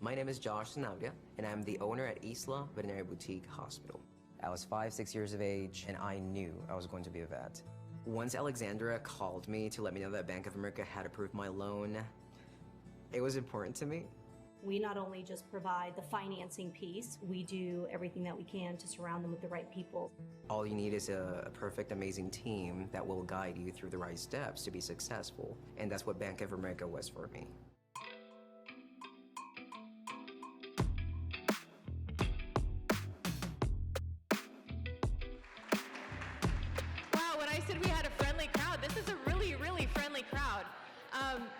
My name is Josh Zanavia, and I'm the owner at Isla Veterinary Boutique Hospital. I was 5-6 years of age, and I knew I was going to be a vet. Once Alexandra called me to let me know that Bank of America had approved my loan, it was important to me. We not only just provide the financing piece, we do everything that we can to surround them with the right people. All you need is a perfect, amazing team that will guide you through the right steps to be successful. And that's what Bank of America was for me. Wow, when I said we had a friendly crowd, this is a really, really friendly crowd.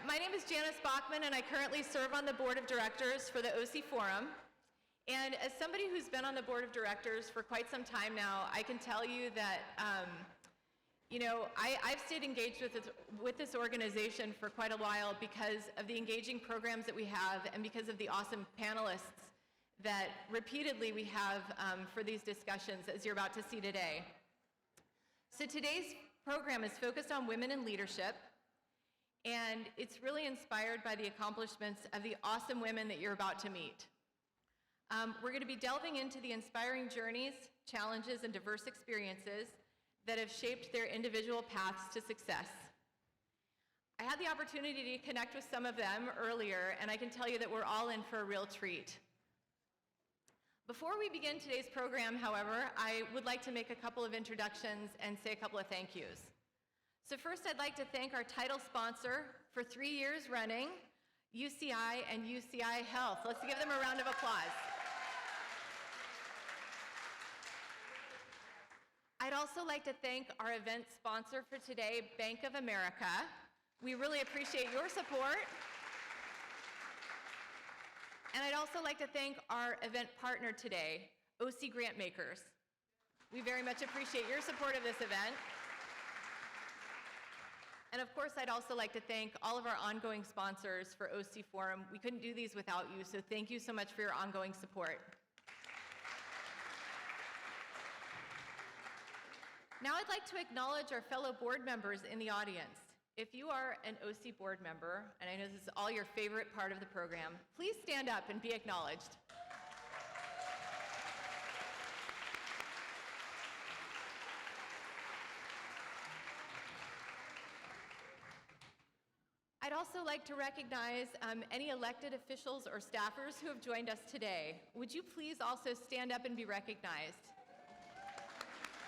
My name is Janice Bachman, and I currently serve on the board of directors for the OC Forum. And as somebody who's been on the board of directors for quite some time now, I can tell you that, I've stayed engaged with this organization for quite a while because of the engaging programs that we have and because of the awesome panelists that repeatedly we have for these discussions, as you're about to see today. So today's program is focused on women in leadership, and it's really inspired by the accomplishments of the awesome women that you're about to meet. We're going to be delving into the inspiring journeys, challenges, and diverse experiences that have shaped their individual paths to success. I had the opportunity to connect with some of them earlier, and I can tell you that we're all in for a real treat. Before we begin today's program, however, I would like to make a couple of introductions and say a couple of thank yous. So first, I'd like to thank our title sponsor for 3 years running, UCI and UCI Health. Let's give them a round of applause. I'd also like to thank our event sponsor for today, Bank of America. We really appreciate your support. And I'd also like to thank our event partner today, OC Grantmakers. We very much appreciate your support of this event. And of course, I'd also like to thank all of our ongoing sponsors for OC Forum. We couldn't do these without you, so thank you so much for your ongoing support. Now I'd like to acknowledge our fellow board members in the audience. If you are an OC board member, and I know this is all your favorite part of the program, please stand up and be acknowledged. I'd also like to recognize any elected officials or staffers who have joined us today. Would you please also stand up and be recognized?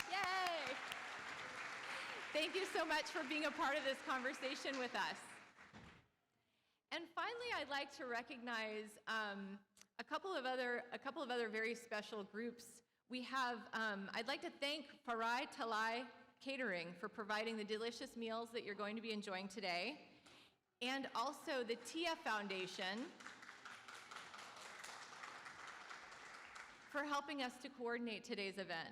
Yay! Thank you so much for being a part of this conversation with us. And finally, I'd like to recognize a couple of other very special groups. We have, I'd like to thank Farai Talai Catering for providing the delicious meals that you're going to be enjoying today, and also the TIA Foundation for helping us to coordinate today's event.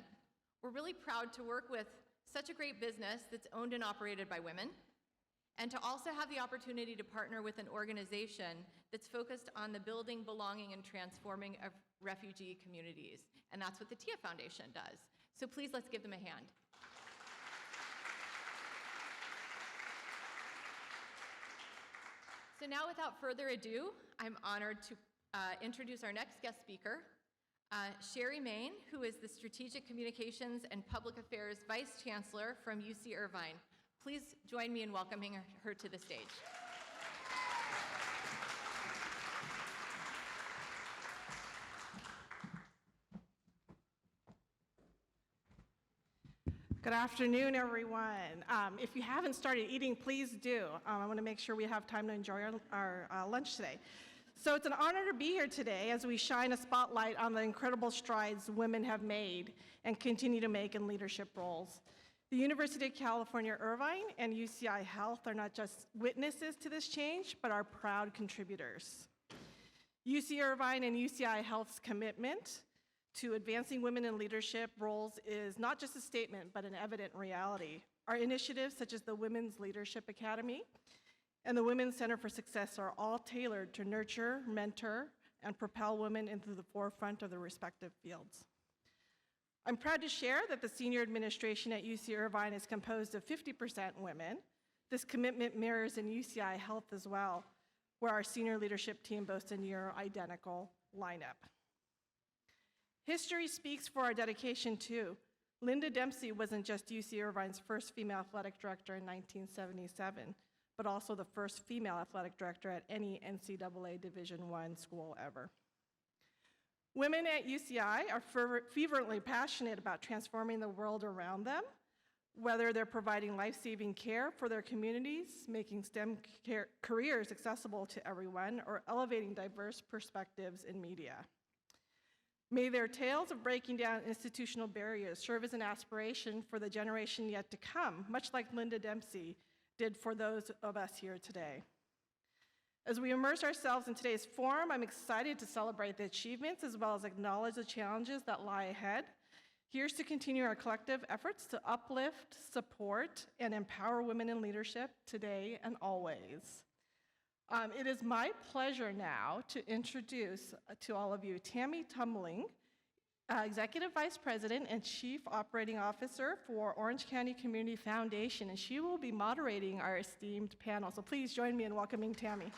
We're really proud to work with such a great business that's owned and operated by women, and to also have the opportunity to partner with an organization that's focused on the building, belonging, and transforming of refugee communities. And that's what the TIA Foundation does. So please, let's give them a hand. So now, without further ado, I'm honored to introduce our next guest speaker, Shari Main, who is the Strategic Communications and Public Affairs Vice Chancellor from UC Irvine. Please join me in welcoming her to the stage. Good afternoon, everyone. If you haven't started eating, please do. I want to make sure we have time to enjoy our lunch today. So it's an honor to be here today as we shine a spotlight on the incredible strides women have made and continue to make in leadership roles. The University of California, Irvine and UCI Health are not just witnesses to this change, but are proud contributors. UC Irvine and UCI Health's commitment to advancing women in leadership roles is not just a statement, but an evident reality. Our initiatives, such as the Women's Leadership Academy and the Women's Center for Success, are all tailored to nurture, mentor, and propel women into the forefront of their respective fields. I'm proud to share that the senior administration at UC Irvine is composed of 50% women. This commitment mirrors in UCI Health as well, where our senior leadership team boasts a near identical lineup. History speaks for our dedication too. Linda Dempsey wasn't just UC Irvine's first female athletic director in 1977, but also the first female athletic director at any NCAA Division I school ever. Women at UCI are fervently passionate about transforming the world around them, whether they're providing life-saving care for their communities, making STEM careers accessible to everyone, or elevating diverse perspectives in media. May their tales of breaking down institutional barriers serve as an aspiration for the generation yet to come, much like Linda Dempsey did for those of us here today. As we immerse ourselves in today's forum, I'm excited to celebrate the achievements as well as acknowledge the challenges that lie ahead. Here's to continue our collective efforts to uplift, support, and empower women in leadership today and always. It is my pleasure now to introduce to all of you Tammy Tumbling, Executive Vice President and Chief Operating Officer for Orange County Community Foundation, and she will be moderating our esteemed panel. So please join me in welcoming Tammy.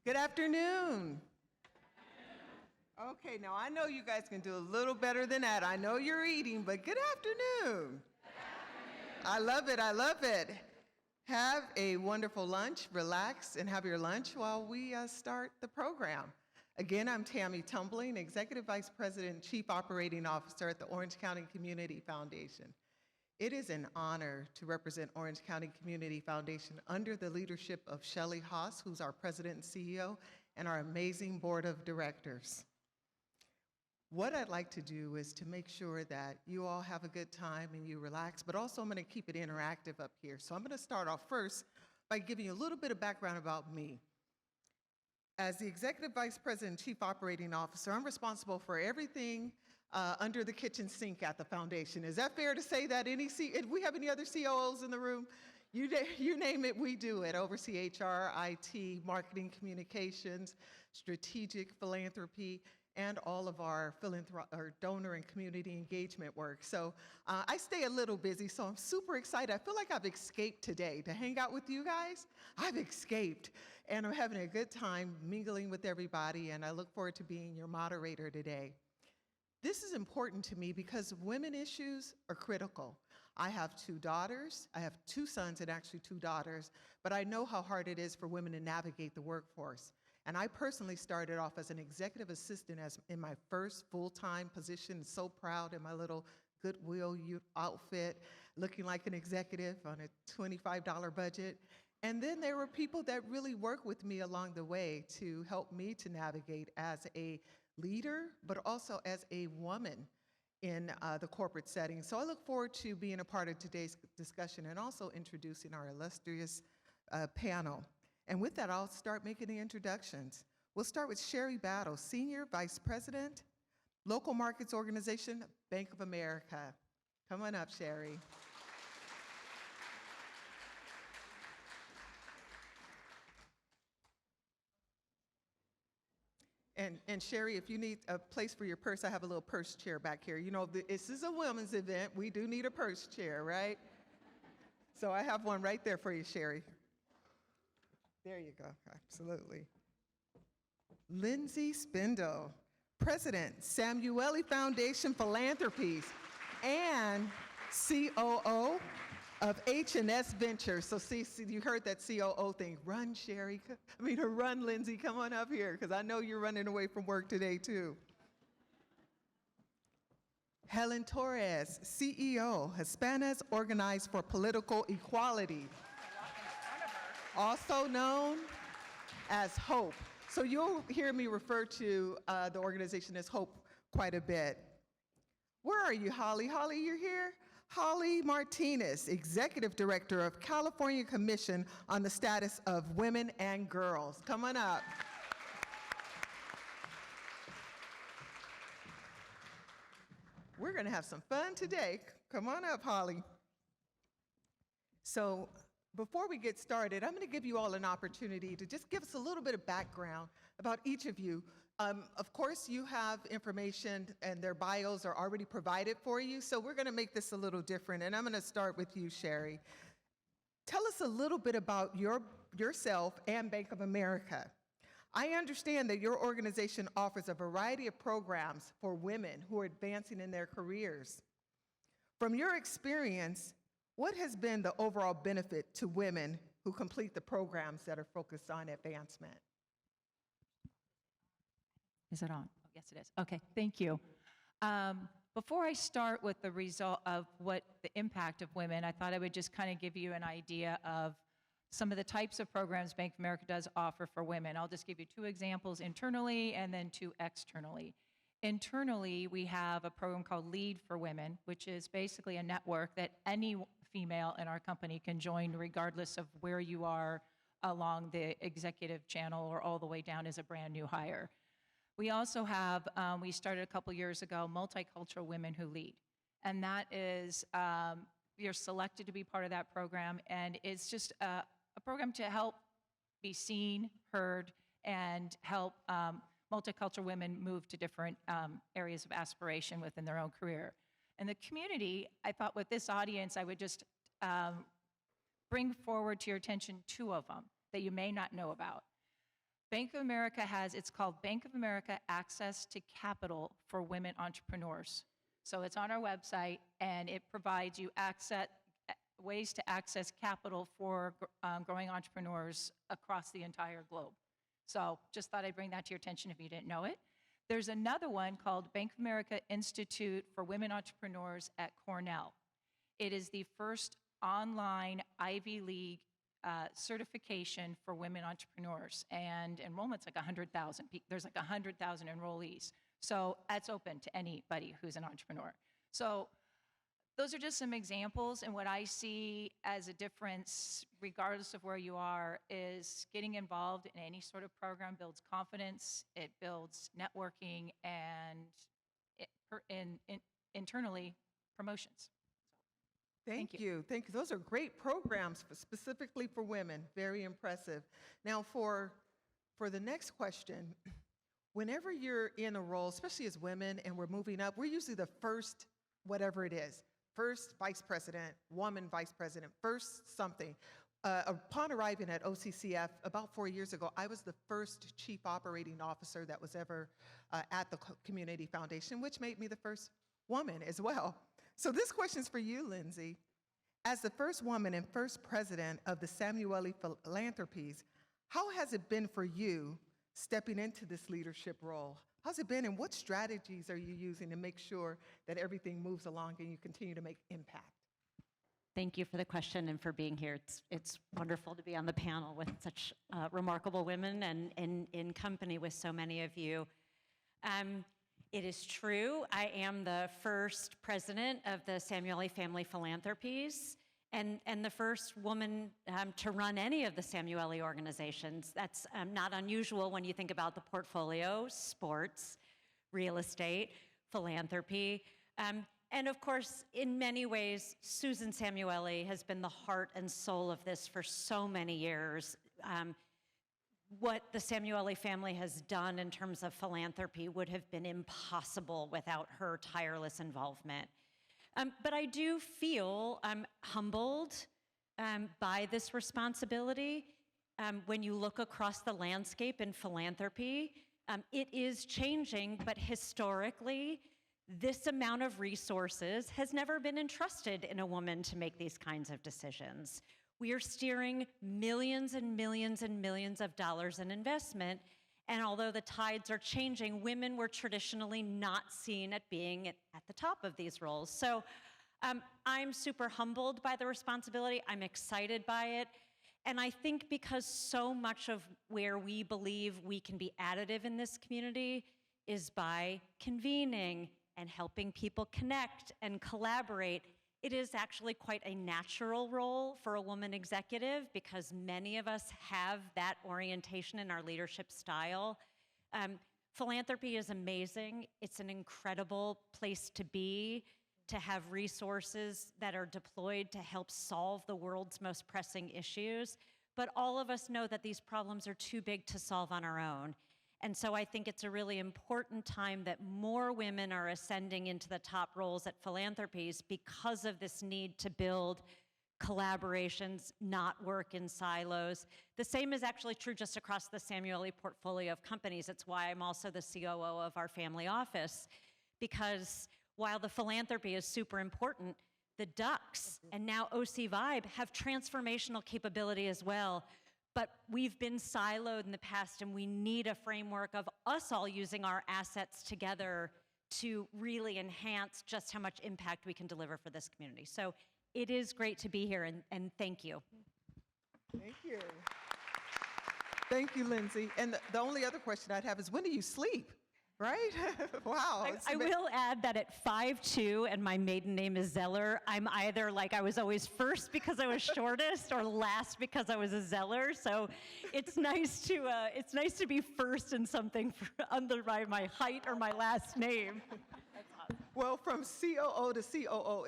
Good afternoon. Okay, now I know you guys can do a little better than that. I know you're eating, but good afternoon. I love it, I love it. Have a wonderful lunch, relax, and have your lunch while we start the program. Again, I'm Tammy Tumbling, Executive Vice President and Chief Operating Officer at the Orange County Community Foundation. It is an honor to represent Orange County Community Foundation under the leadership of Shelley Haas, who's our President and CEO, and our amazing Board of Directors. What I'd like to do is to make sure that you all have a good time and you relax, but also I'm going to keep it interactive up here. So I'm going to start off first by giving you a little bit of background about me. As the Executive Vice President and Chief Operating Officer, I'm responsible for everything under the kitchen sink at the foundation. Is that fair to say that if we have any other COOs in the room? You name it, we do it. Oversee HR, IT, marketing, communications, strategic philanthropy, and all of our donor and community engagement work. So I stay a little busy, so I'm super excited. I feel like I've escaped today to hang out with you guys. I've escaped, and I'm having a good time mingling with everybody, and I look forward to being your moderator today. This is important to me because women issues are critical. I have 2 daughters. I have 2 sons and actually 2 daughters, but I know how hard it is for women to navigate the workforce. And I personally started off as an executive assistant in my first full-time position, so proud in my little Goodwill outfit, looking like an executive on a $25 budget. And then there were people that really worked with me along the way to help me to navigate as a leader, but also as a woman in the corporate setting. So I look forward to being a part of today's discussion and also introducing our illustrious panel. And with that, I'll start making the introductions. We'll start with Shari Battle, Senior Vice President, Local Markets Organization, Bank of America. Come on up, Shari. And Shari, if you need a place for your purse, I have a little purse chair back here. You know, this is a women's event. We do need a purse chair, right? So I have one right there for you, Shari. There you go, absolutely. Lindsey Spindle, President, Samueli Foundation Philanthropies, and COO of H&S Ventures. So see, you heard that COO thing. Run, Shari. Run, Lindsey. Come on up here, because I know you're running away from work today, too. Helen Torres, CEO, Hispanas Organized for Political Equality, also known as HOPE. So you'll hear me refer to the organization as HOPE quite a bit. Where are you, Holly? Holly, you're here? Holly Martinez, Executive Director of California Commission on the Status of Women and Girls. Come on up. We're gonna have some fun today. Come on up, Holly. So before we get started, I'm gonna give you all an opportunity to just give us a little bit of background about each of you. Of course, you have information and their bios are already provided for you, so we're gonna make this a little different, and I'm gonna start with you, Shari. Tell us a little bit about yourself and Bank of America. I understand that your organization offers a variety of programs for women who are advancing in their careers. From your experience, what has been the overall benefit to women who complete the programs that are focused on advancement? Is it on? Oh, yes, it is. Okay, thank you. Before I start with the result of what the impact of women, I thought I would just kind of give you an idea of some of the types of programs Bank of America does offer for women. I'll just give you 2 examples internally and then 2 externally. Internally, we have a program called Lead for Women, which is basically a network that any female in our company can join regardless of where you are along the executive channel or all the way down as a brand new hire. We also have, we started a couple years ago, Multicultural Women Who Lead. And that is, you're selected to be part of that program, and it's just a program to help be seen, heard, and help multicultural women move to different areas of aspiration within their own career. And the community, I thought with this audience, I would just bring forward to your attention 2 of them that you may not know about. Bank of America has, it's called Bank of America Access to Capital for Women Entrepreneurs. So it's on our website, and it provides you ways to access capital for growing entrepreneurs across the entire globe. So just thought I'd bring that to your attention if you didn't know it. There's another one called Bank of America Institute for Women Entrepreneurs at Cornell. It is the first online Ivy League certification for women entrepreneurs, and enrollment's like 100,000. There's like 100,000 enrollees. So that's open to anybody who's an entrepreneur. So those are just some examples, and what I see as a difference, regardless of where you are, is getting involved in any sort of program builds confidence, it builds networking, and internally, promotions. Thank you. Thank you. Those are great programs specifically for women. Very impressive. Now, for the next question, whenever you're in a role, especially as women, and we're moving up, we're usually the first, whatever it is, first vice president, woman vice president, first something. Upon arriving at OCCF about 4 years ago, I was the first chief operating officer that was ever at the Community Foundation, which made me the first woman as well. So this question's for you, Lindsey. As the first woman and first president of the Samueli Philanthropies, how has it been for you stepping into this leadership role? How's it been, and what strategies are you using to make sure that everything moves along and you continue to make impact? Thank you for the question and for being here. It's wonderful to be on the panel with such remarkable women and in company with so many of you. It is true, I am the first president of the Samueli Family Philanthropies and the first woman to run any of the Samueli organizations. That's not unusual when you think about the portfolio: sports, real estate, philanthropy. And of course, in many ways, Susan Samueli has been the heart and soul of this for so many years. What the Samueli family has done in terms of philanthropy would have been impossible without her tireless involvement. But I do feel humbled by this responsibility. When you look across the landscape in philanthropy, it is changing, but historically, this amount of resources has never been entrusted in a woman to make these kinds of decisions. We are steering millions and millions and millions of dollars in investment, and although the tides are changing, women were traditionally not seen at being at the top of these roles. So I'm super humbled by the responsibility. I'm excited by it. And I think because so much of where we believe we can be additive in this community is by convening and helping people connect and collaborate, it is actually quite a natural role for a woman executive because many of us have that orientation in our leadership style. Philanthropy is amazing. It's an incredible place to be, to have resources that are deployed to help solve the world's most pressing issues. But all of us know that these problems are too big to solve on our own. And so I think it's a really important time that more women are ascending into the top roles at Philanthropies because of this need to build collaborations, not work in silos. The same is actually true just across the Samueli portfolio of companies. It's why I'm also the COO of our family office, because while the philanthropy is super important, the Ducks and now OC Vibe have transformational capability as well. But we've been siloed in the past, and we need a framework of us all using our assets together to really enhance just how much impact we can deliver for this community. So it is great to be here, and thank you. Thank you. Thank you, Lindsey. And the only other question I'd have is, when do you sleep? Right? Wow. I will add that at 5'2", and my maiden name is Zeller, I'm either like I was always first because I was shortest, or last because I was a Zeller. So it's nice to be first in something under my height or my last name. Well, from COO to COO,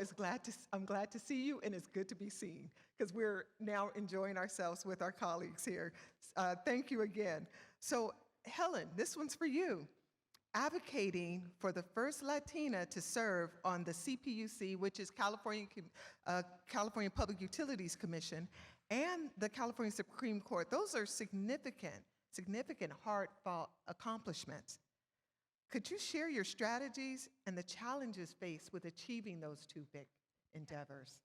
I'm glad to see you, and it's good to be seen, because we're now enjoying ourselves with our colleagues here. Thank you again. So, Helen, this one's for you. Advocating for the first Latina to serve on the CPUC, which is California Public Utilities Commission, and the California Supreme Court. Those are significant, hard-fought accomplishments. Could you share your strategies and the challenges faced with achieving those two big endeavors?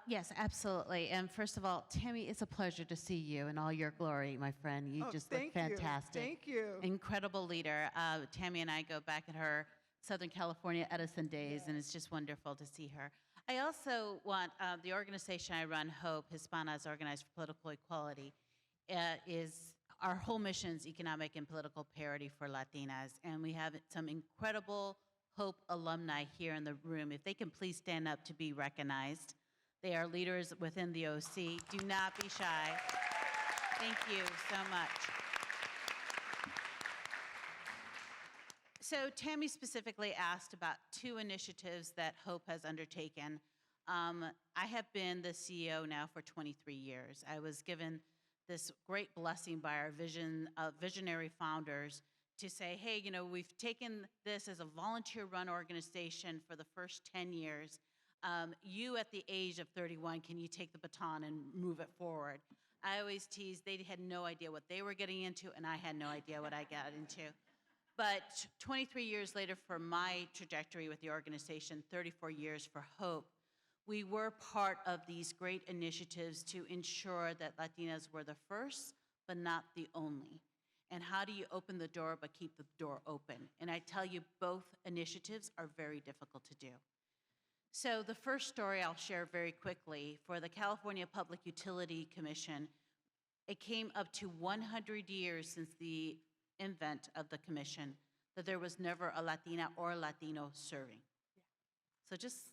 Yes, absolutely. And first of all, Tammy, it's a pleasure to see you in all your glory, my friend. You just look fantastic. Thank you. Incredible leader. Tammy and I go back in her Southern California Edison days, and it's just wonderful to see her. I also want the organization I run, HOPE, Hispanas Organized for Political Equality, is our whole mission is economic and political parity for Latinas. And we have some incredible HOPE alumni here in the room. If they can please stand up to be recognized. They are leaders within the OC. Do not be shy. Thank you so much. So Tammy specifically asked about two initiatives that HOPE has undertaken. I have been the CEO now for 23 years. I was given this great blessing by our visionary founders to say, hey, you know, we've taken this as a volunteer-run organization for the first 10 years. You at the age of 31, can you take the baton and move it forward? I always tease, they had no idea what they were getting into, and I had no idea what I got into. But 23 years later, for my trajectory with the organization, 34 years for HOPE, we were part of these great initiatives to ensure that Latinas were the first, but not the only. And how do you open the door but keep the door open? And I tell you, both initiatives are very difficult to do. So the first story I'll share very quickly, for the California Public Utility Commission, it came up to 100 years since the invent of the commission that there was never a Latina or a Latino serving. So just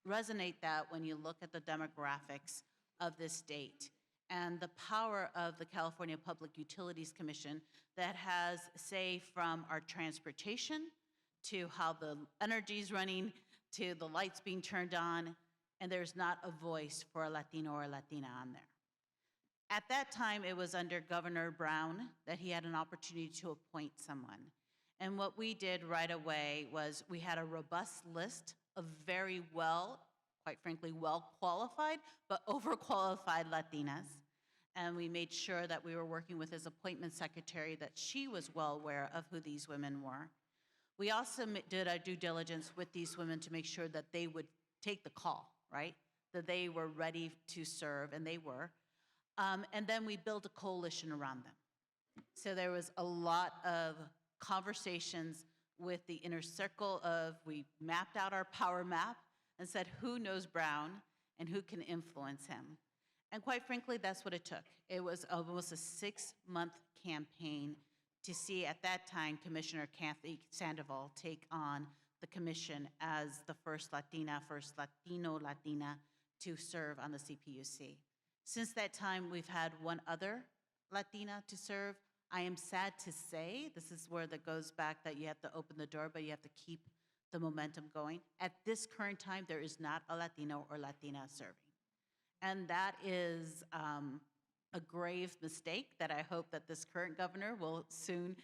resonate that when you look at the demographics of this state and the power of the California Public Utilities Commission that has, say, from our transportation to how the energy's running, to the lights being turned on, and there's not a voice for a Latino or a Latina on there. At that time, it was under Governor Brown that he had an opportunity to appoint someone. And what we did right away was we had a robust list of very well, quite frankly, well-qualified, but overqualified Latinas. And we made sure that we were working with his appointment secretary, that she was well aware of who these women were. We also did our due diligence with these women to make sure that they would take the call, right? That they were ready to serve, and they were. And then we built a coalition around them. So there was a lot of conversations with the inner circle we mapped out our power map and said, who knows Brown and who can influence him? And quite frankly, that's what it took. It was almost a 6-month campaign to see, at that time, Commissioner Kathy Sandoval take on the commission as the first Latino Latina to serve on the CPUC. Since that time, we've had one other Latina to serve. I am sad to say, this is where that goes back, that you have to open the door, but you have to keep the momentum going. At this current time, there is not a Latino or Latina serving. And that is a grave mistake that I hope that this current governor will soon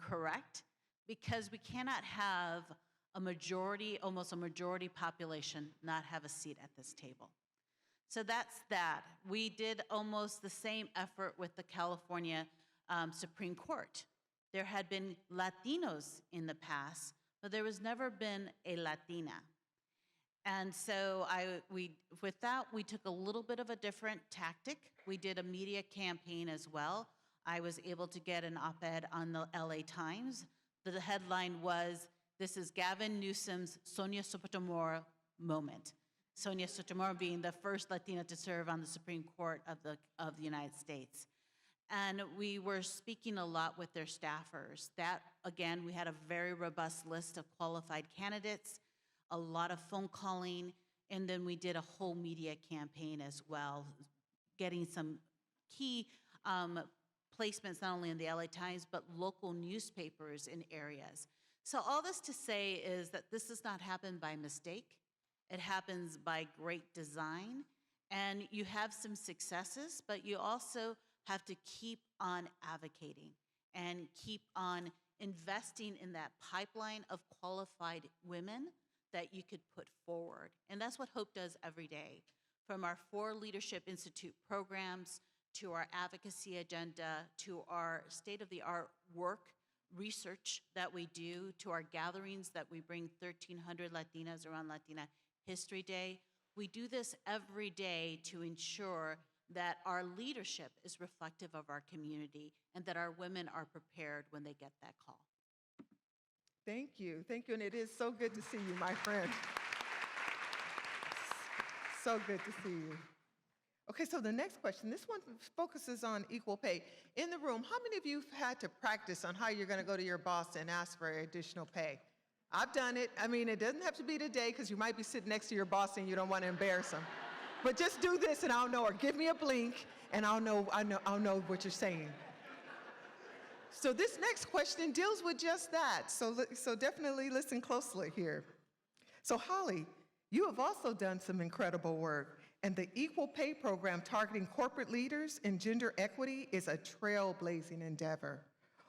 correct, because we cannot have a majority, almost a majority population, not have a seat at this table. So that's that. We did almost the same effort with the California Supreme Court. There had been Latinos in the past, but there was never been a Latina. And so with that, we took a little bit of a different tactic. We did a media campaign as well. I was able to get an op-ed on the LA Times. The headline was, "This is Gavin Newsom's Sonia Sotomayor moment." Sonia Sotomayor being the first Latina to serve on the Supreme Court of the United States. And we were speaking a lot with their staffers. That, again, we had a very robust list of qualified candidates, a lot of phone calling, and then we did a whole media campaign as well, getting some key placements not only in the LA Times, but local newspapers in areas. So all this to say is that this does not happen by mistake. It happens by great design, and you have some successes, but you also have to keep on advocating and keep on investing in that pipeline of qualified women that you could put forward. And that's what Hope does every day. From our 4 Leadership Institute programs, to our advocacy agenda, to our state-of-the-art work research that we do, to our gatherings that we bring 1,300 Latinas around Latina History Day. We do this every day to ensure that our leadership is reflective of our community and that our women are prepared when they get that call. Thank you, and it is so good to see you, my friend. So good to see you. Okay, so the next question, this one focuses on equal pay. In the room, how many of you have had to practice on how you're gonna go to your boss and ask for additional pay? I've done it. I mean, it doesn't have to be today because you might be sitting next to your boss and you don't want to embarrass him. But just do this and I'll know, or give me a blink and I'll know what you're saying. So this next question deals with just that. So definitely listen closely here. So Holly, you have also done some incredible work, and the Equal Pay Program targeting corporate leaders and gender equity is a trailblazing endeavor.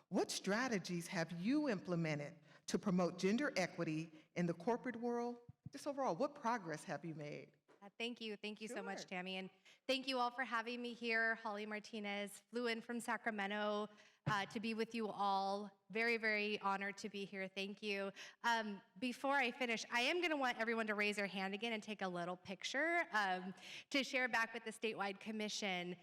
What strategies have you implemented to promote gender equity in the corporate world? Just overall, what progress have you made? Thank you so much, Sure. Tammy, and thank you all for having me here. Holly Martinez, flew in from Sacramento to be with you all. Very, very honored to be here. Thank you. Before I finish, I am going to want everyone to raise their hand again and take a little picture to share back with the statewide commission.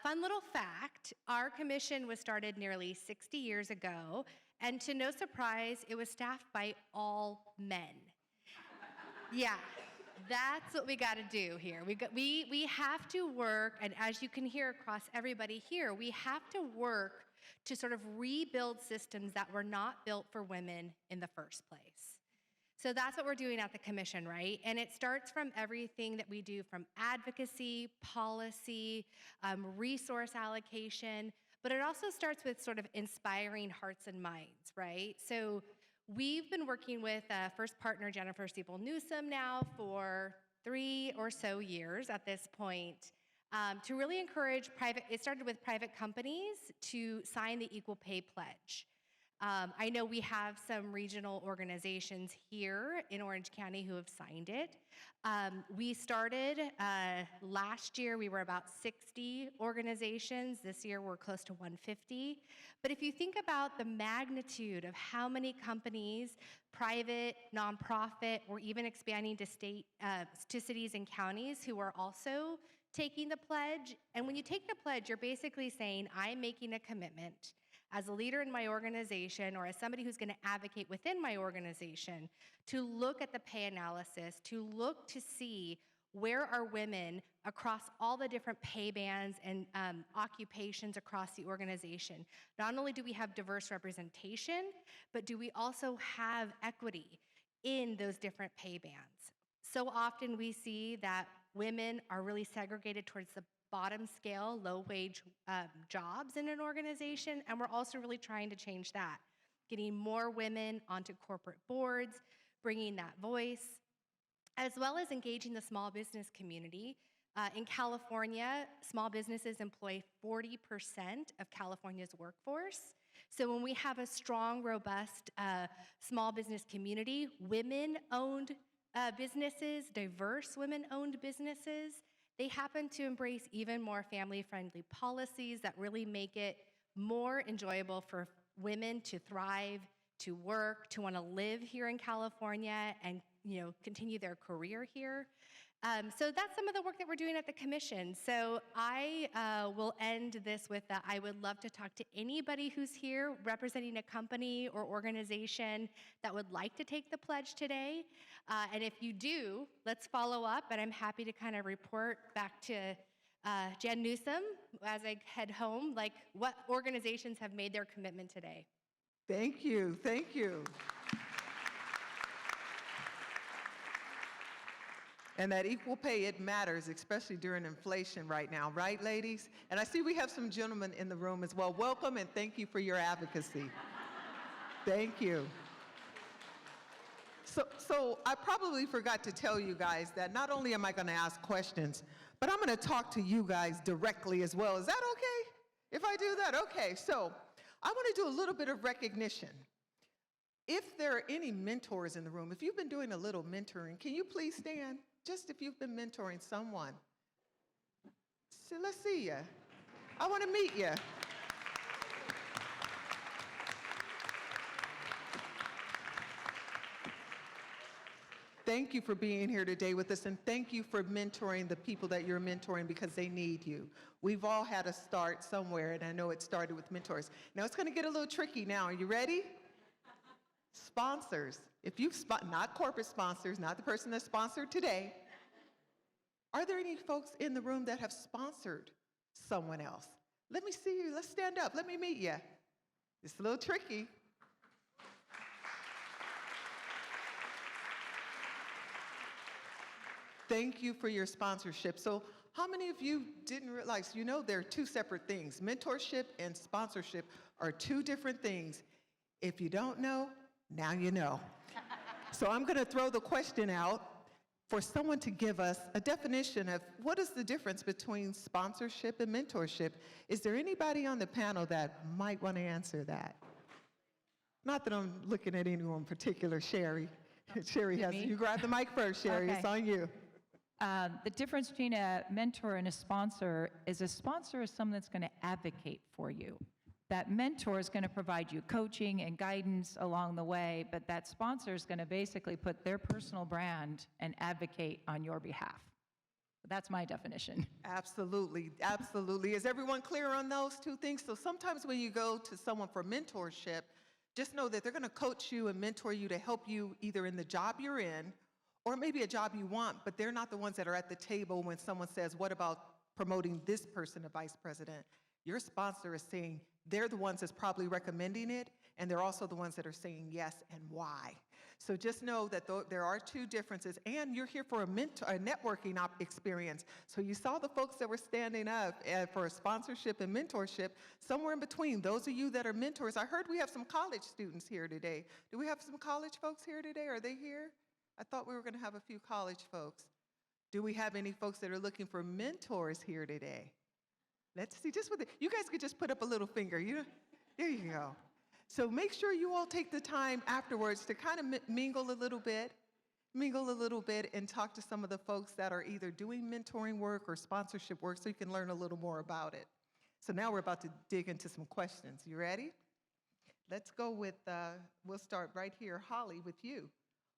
Fun little fact, our commission was started nearly 60 years ago, and to no surprise, it was staffed by all men. Yeah. That's what we got to do here. We have to work, and as you can hear across everybody here, we have to work to sort of rebuild systems that were not built for women in the first place. So that's what we're doing at the commission, right? And it starts from everything that we do, from advocacy, policy, resource allocation, but it also starts with sort of inspiring hearts and minds, right? So we've been working with first partner Jennifer Steeple-Newsom now for 3 or so years at this point to really encourage it started with private companies to sign the Equal Pay Pledge. I know we have some regional organizations here in Orange County who have signed it. We started last year, we were about 60 organizations. This year, we're close to 150. But if you think about the magnitude of how many companies, private, nonprofit, or even expanding to to cities and counties who are also taking the pledge, and when you take the pledge, you're basically saying, I'm making a commitment as a leader in my organization or as somebody who's going to advocate within my organization to look at the pay analysis, to look to see where are women across all the different pay bands and occupations across the organization. Not only do we have diverse representation, but do we also have equity in those different pay bands? So often we see that women are really segregated towards the bottom scale, low-wage jobs in an organization, and we're also really trying to change that, getting more women onto corporate boards, bringing that voice, as well as engaging the small business community. In California, small businesses employ 40% of California's workforce. So when we have a strong, robust small business community, women-owned businesses, diverse women-owned businesses, they happen to embrace even more family-friendly policies that really make it more enjoyable for women to thrive, to work, to want to live here in California and continue their career here. So that's some of the work that we're doing at the commission. So I will end this with I would love to talk to anybody who's here representing a company or organization that would like to take the pledge today. And if you do, let's follow up, and I'm happy to kind of report back to Jen Newsom as I head home, like what organizations have made their commitment today. Thank you, thank you. And that equal pay, it matters, especially during inflation right now, right, ladies? And I see we have some gentlemen in the room as well. Welcome, and thank you for your advocacy. Thank you. So I probably forgot to tell you guys that not only am I going to ask questions, but I'm going to talk to you guys directly as well. Is that okay if I do that? Okay, so I want to do a little bit of recognition. If there are any mentors in the room, if you've been doing a little mentoring, can you please stand? Just if you've been mentoring someone. So let's see you. I want to meet you. Thank you for being here today with us, and thank you for mentoring the people that you're mentoring because they need you. We've all had a start somewhere, and I know it started with mentors. Now it's going to get a little tricky now. Are you ready? Sponsors. If you've not corporate sponsors, not the person that's sponsored today. Are there any folks in the room that have sponsored someone else? Let me see you. Let's stand up. Let me meet you. It's a little tricky. Thank you for your sponsorship. So how many of you didn't realize, there are two separate things. Mentorship and sponsorship are two different things. If you don't know, now you know. So I'm going to throw the question out for someone to give us a definition of what is the difference between sponsorship and mentorship. Is there anybody on the panel that might want to answer that? Not that I'm looking at anyone in particular, Shari. Shari has, you grab the mic first, Shari, okay. It's on you. The difference between a mentor and a sponsor is someone that's going to advocate for you. That mentor is going to provide you coaching and guidance along the way, but that sponsor is going to basically put their personal brand and advocate on your behalf. That's my definition. Absolutely, absolutely. Is everyone clear on those two things? So sometimes when you go to someone for mentorship, just know that they're going to coach you and mentor you to help you either in the job you're in or maybe a job you want, but they're not the ones that are at the table when someone says, what about promoting this person to vice president? Your sponsor is saying they're the ones that's probably recommending it, and they're also the ones that are saying yes and why. So just know that there are two differences, and you're here for a networking experience. So you saw the folks that were standing up for a sponsorship and mentorship, somewhere in between. Those of you that are mentors, I heard we have some college students here today. Do we have some college folks here today? Are they here? I thought we were going to have a few college folks. Do we have any folks that are looking for mentors here today? Let's see, you guys could just put up a little finger. There you go. So make sure you all take the time afterwards to kind of mingle a little bit and talk to some of the folks that are either doing mentoring work or sponsorship work so you can learn a little more about it. So now we're about to dig into some questions. You ready? Let's go with, we'll start right here, Holly, with you.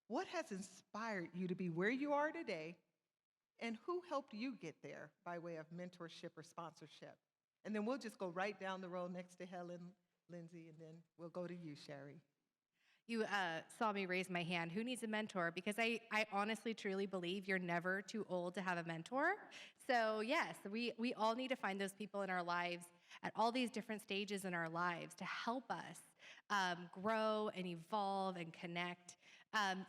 What has inspired you to be where you are today? And who helped you get there by way of mentorship or sponsorship? And then we'll just go right down the road next to Helen, Lindsey, and then we'll go to you, Shari. You saw me raise my hand. Who needs a mentor? Because I honestly, truly believe you're never too old to have a mentor. So yes, we all need to find those people in our lives at all these different stages in our lives to help us grow and evolve and connect.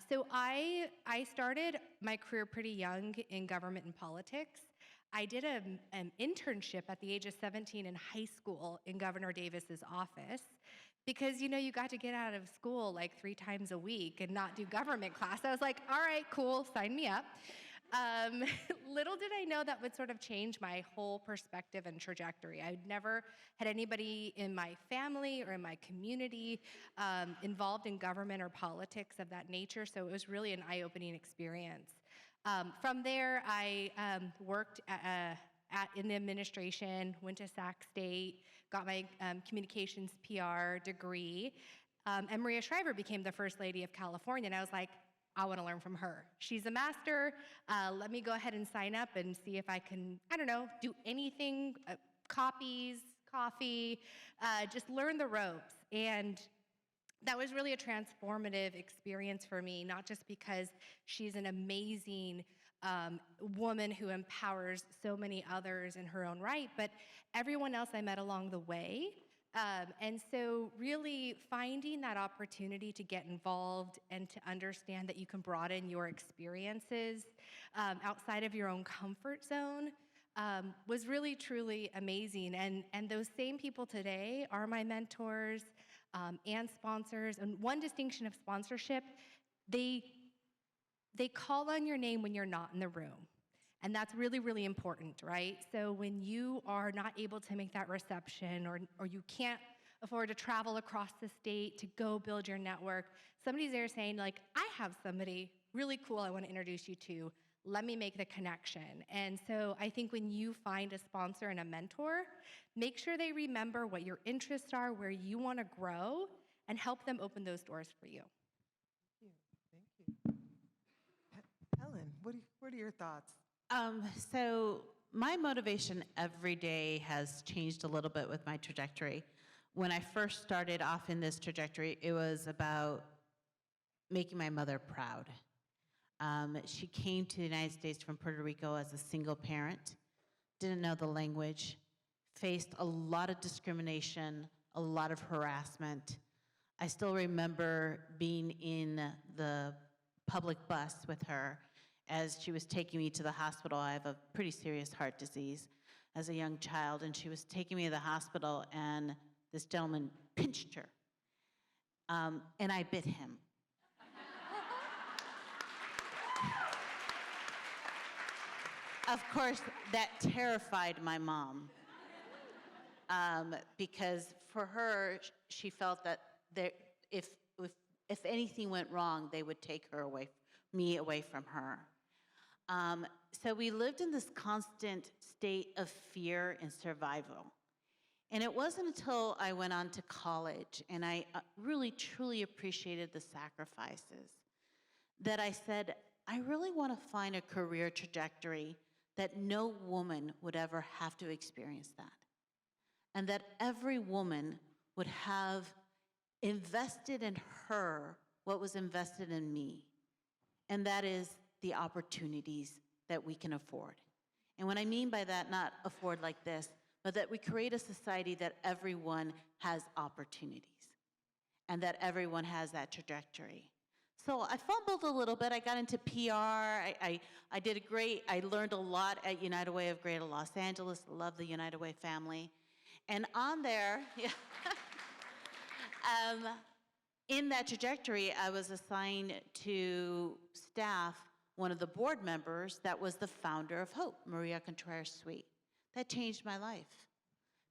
So I started my career pretty young in government and politics. I did an internship at the age of 17 in high school in Governor Davis's office because, you got to get out of school like 3 times a week and not do government class. I was like, all right, cool, sign me up. Little did I know that would sort of change my whole perspective and trajectory. I'd never had anybody in my family or in my community involved in government or politics of that nature, so it was really an eye-opening experience. From there, I worked in the administration, went to Sac State, got my communications PR degree, and Maria Shriver became the First Lady of California, and I was like, I want to learn from her. She's a master. Let me go ahead and sign up and see if I can, I don't know, do anything, copies, coffee, just learn the ropes. And that was really a transformative experience for me, not just because she's an amazing woman who empowers so many others in her own right, but everyone else I met along the way. And so really finding that opportunity to get involved and to understand that you can broaden your experiences outside of your own comfort zone was really, truly amazing. And those same people today are my mentors and sponsors. And one distinction of sponsorship, they call on your name when you're not in the room. And that's really, really important, right? So when you are not able to make that reception or you can't afford to travel across the state to go build your network, somebody's there saying, like, I have somebody really cool I want to introduce you to. Let me make the connection. And so I think when you find a sponsor and a mentor, make sure they remember what your interests are, where you want to grow, and help them open those doors for you. Thank you. Helen, what are your thoughts? So my motivation every day has changed a little bit with my trajectory. When I first started off in this trajectory, it was about making my mother proud. She came to the United States from Puerto Rico as a single parent, didn't know the language, faced a lot of discrimination, a lot of harassment. I still remember being in the public bus with her as she was taking me to the hospital. I have a pretty serious heart disease as a young child, and she was taking me to the hospital, and this gentleman pinched her, and I bit him. Of course, that terrified my mom, because for her, she felt that if anything went wrong, they would take me away from her. So we lived in this constant state of fear and survival. And it wasn't until I went on to college and I really, truly appreciated the sacrifices that I said, I really want to find a career trajectory that no woman would ever have to experience that. And that every woman would have invested in her what was invested in me. And that is the opportunities that we can afford. And what I mean by that, not afford like this, but that we create a society that everyone has opportunities and that everyone has that trajectory. So I fumbled a little bit. I got into PR. I learned a lot at United Way of Greater Los Angeles. Love the United Way family. And on there, in that trajectory, I was assigned to staff one of the board members that was the founder of Hope, Maria Contreras Sweet. That changed my life.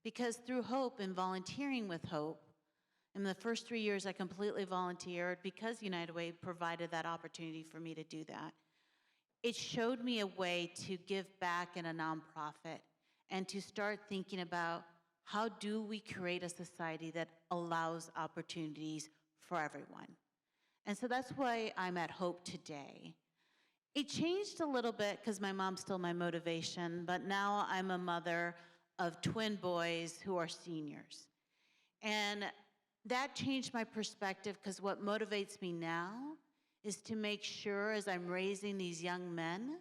Because through Hope and volunteering with Hope, in the first 3 years I completely volunteered because United Way provided that opportunity for me to do that. It showed me a way to give back in a nonprofit and to start thinking about how do we create a society that allows opportunities for everyone. And so that's why I'm at Hope today. It changed a little bit because my mom's still my motivation, but now I'm a mother of twin boys who are seniors. And that changed my perspective because what motivates me now is to make sure as I'm raising these young men,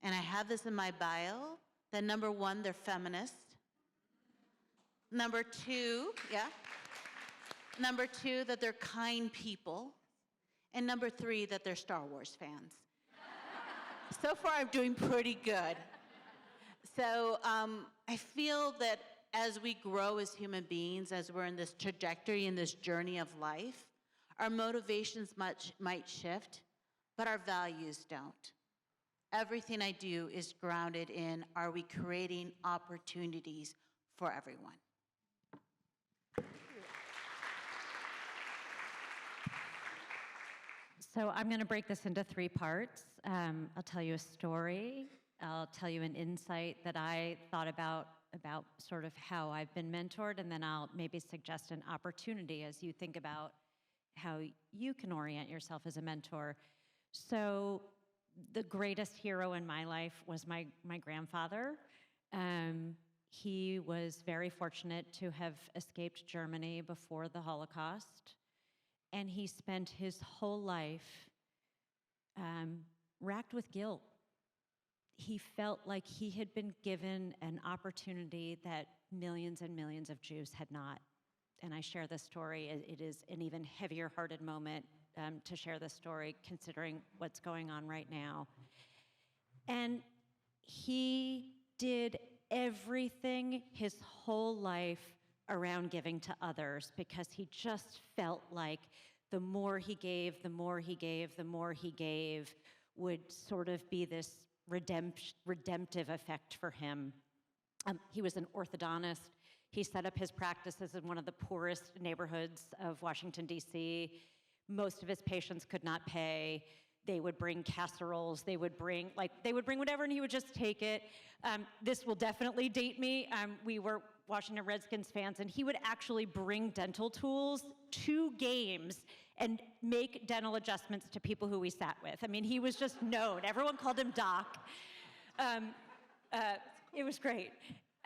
and I have this in my bio, that number one, they're feminist. Number two, that they're kind people. And number three, that they're Star Wars fans. So far, I'm doing pretty good. So I feel that as we grow as human beings, as we're in this trajectory, in this journey of life, our motivations might shift, but our values don't. everything I do is grounded in, are we creating opportunities for everyone? So I'm going to break this into 3 parts. I'll tell you a story. I'll tell you an insight that I thought about sort of how I've been mentored, and then I'll maybe suggest an opportunity as you think about how you can orient yourself as a mentor. So the greatest hero in my life was my grandfather. He was very fortunate to have escaped Germany before the Holocaust, and he spent his whole life racked with guilt. He felt like he had been given an opportunity that millions and millions of Jews had not. And I share this story. It is an even heavier-hearted moment to share this story, considering what's going on right now. And he did everything his whole life around giving to others because he just felt like the more he gave, the more he gave, the more he gave would sort of be this redemptive effect for him. He was an orthodontist. He set up his practices in one of the poorest neighborhoods of Washington, D.C. Most of his patients could not pay. They would bring casseroles, they would bring whatever, and he would just take it. This will definitely date me. We were Washington Redskins fans, and he would actually bring dental tools to games and make dental adjustments to people who we sat with. I mean, he was just known. Everyone called him Doc. It was great.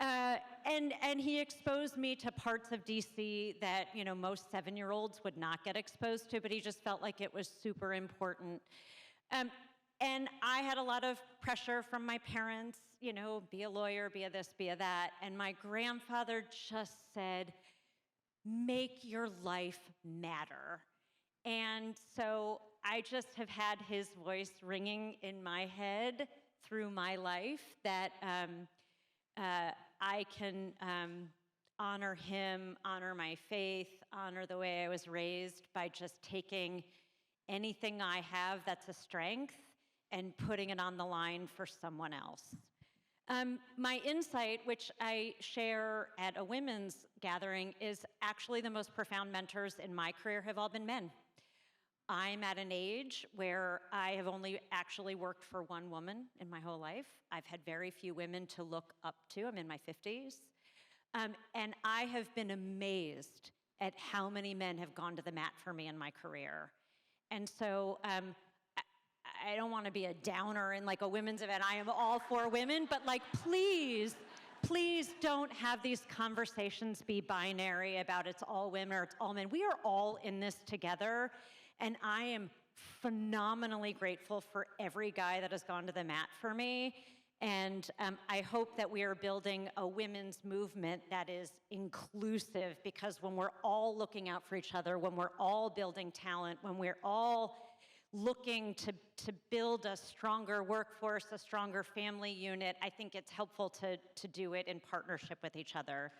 And he exposed me to parts of DC that, most 7-year-olds would not get exposed to, but he just felt like it was super important. And I had a lot of pressure from my parents, be a lawyer, be a this, be a that. And my grandfather just said, make your life matter. And so I just have had his voice ringing in my head through my life that I can honor him, honor my faith, honor the way I was raised by just taking anything I have that's a strength and putting it on the line for someone else. My insight, which I share at a women's gathering, is actually the most profound mentors in my career have all been men. I'm at an age where I have only actually worked for one woman in my whole life. I've had very few women to look up to. I'm in my 50s. And I have been amazed at how many men have gone to the mat for me in my career. And so I don't want to be a downer in like a women's event. I am all for women, but please don't have these conversations be binary about it's all women or it's all men. We are all in this together. And I am phenomenally grateful for every guy that has gone to the mat for me. And I hope that we are building a women's movement that is inclusive, because when we're all looking out for each other, when we're all building talent, when we're all looking to build a stronger workforce, a stronger family unit, I think it's helpful to do it in partnership with each other.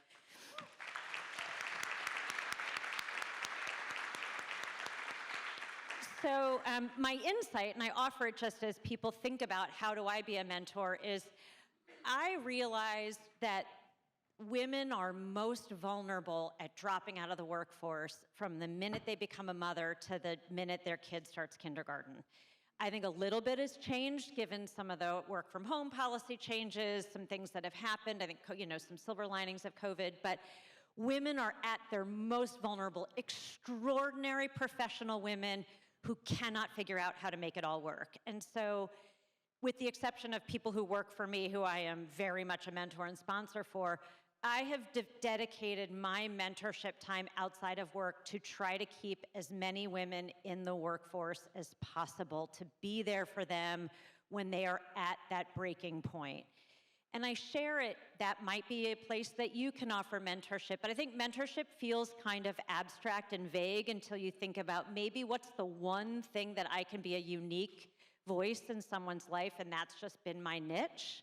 So my insight, and I offer it just as people think about how do I be a mentor, is I realized that women are most vulnerable at dropping out of the workforce from the minute they become a mother to the minute their kid starts kindergarten. I think a little bit has changed given some of the work from home policy changes, some things that have happened, I think, some silver linings of COVID, but women are at their most vulnerable, extraordinary professional women who cannot figure out how to make it all work. And so, with the exception of people who work for me, who I am very much a mentor and sponsor for, I have dedicated my mentorship time outside of work to try to keep as many women in the workforce as possible, to be there for them when they are at that breaking point. And I share it, that might be a place that you can offer mentorship, but I think mentorship feels kind of abstract and vague until you think about maybe what's the one thing that I can be a unique voice in someone's life, and that's just been my niche.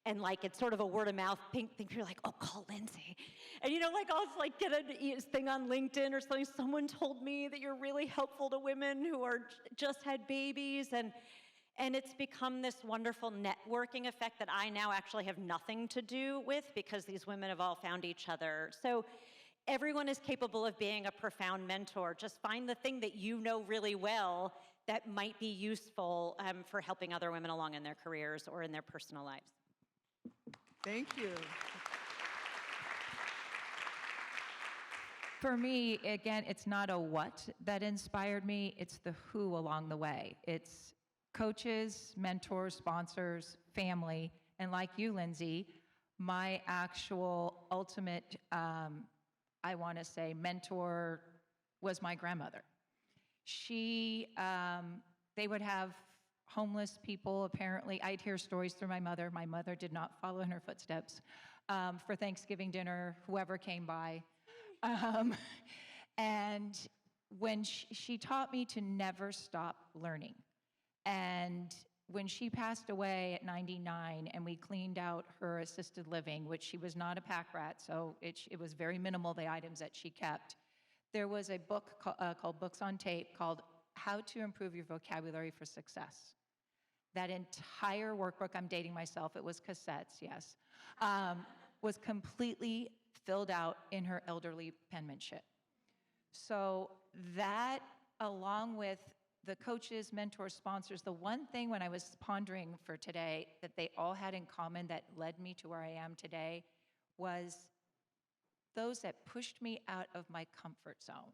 And it's sort of a word of mouth thing. You're like, oh, call Lindsey. And I'll get a thing on LinkedIn or something. Someone told me that you're really helpful to women who are just had babies. And it's become this wonderful networking effect that I now actually have nothing to do with because these women have all found each other. So everyone is capable of being a profound mentor. Just find the thing that you know really well that might be useful for helping other women along in their careers or in their personal lives. Thank you. For me, again, it's not a what that inspired me, it's the who along the way. It's coaches, mentors, sponsors, family, and like you, Lindsey, my actual ultimate, I want to say, mentor was my grandmother. They would have homeless people, apparently. I'd hear stories through my mother. My mother did not follow in her footsteps. For Thanksgiving dinner, whoever came by. And when she taught me to never stop learning. And when she passed away at 99 and we cleaned out her assisted living, which she was not a pack rat, so it was very minimal, the items that she kept, there was a book called Books on Tape called How to Improve Your Vocabulary for Success. That entire workbook, I'm dating myself, it was cassettes, yes, was completely filled out in her elderly penmanship. So that, along with the coaches, mentors, sponsors, the one thing when I was pondering for today that they all had in common that led me to where I am today was those that pushed me out of my comfort zone.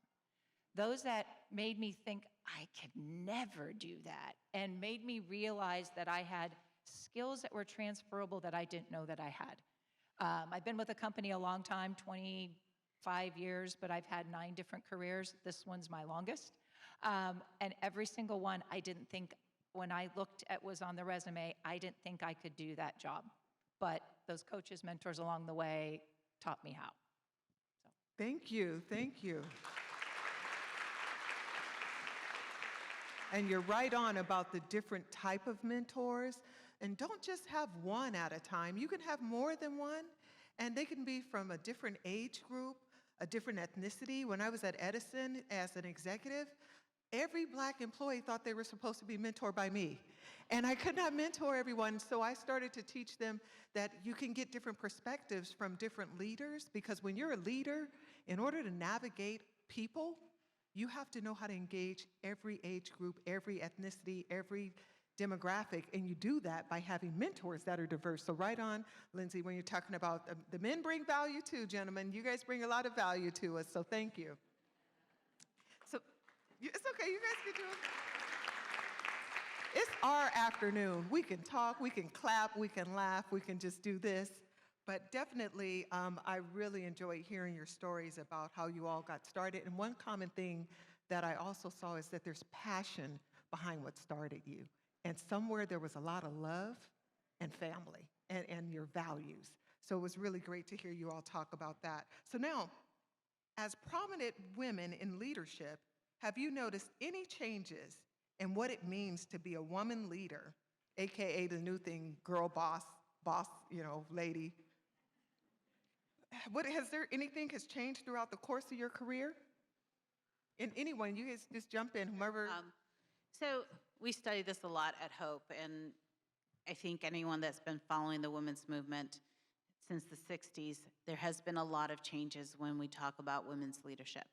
Those that made me think I could never do that and made me realize that I had skills that were transferable that I didn't know that I had. I've been with the company a long time, 25 years, but I've had 9 different careers. This one's my longest. And every single one, I didn't think, when I looked at what was on the resume, I didn't think I could do that job. But those coaches, mentors along the way taught me how. So. Thank you, thank you. And you're right on about the different type of mentors. And don't just have one at a time. You can have more than one, and they can be from a different age group, a different ethnicity. When I was at Edison as an executive, every Black employee thought they were supposed to be mentored by me. And I could not mentor everyone, so I started to teach them that you can get different perspectives from different leaders, because when you're a leader, in order to navigate people, you have to know how to engage every age group, every ethnicity, every demographic, and you do that by having mentors that are diverse. So right on, Lindsey, when you're talking about the men bring value too, gentlemen. You guys bring a lot of value to us, so thank you. So it's okay, you guys can do it. It's our afternoon. We can talk, we can clap, we can laugh, we can just do this. But definitely, I really enjoy hearing your stories about how you all got started. And one common thing that I also saw is that there's passion behind what started you. And somewhere there was a lot of love and family and your values. So it was really great to hear you all talk about that. So now, as prominent women in leadership, have you noticed any changes in what it means to be a woman leader, AKA the new thing, girl boss, lady? Anything has changed throughout the course of your career? And anyone, you guys just jump in, whomever. So we study this a lot at Hope, and I think anyone that's been following the women's movement since the 60s, there has been a lot of changes when we talk about women's leadership.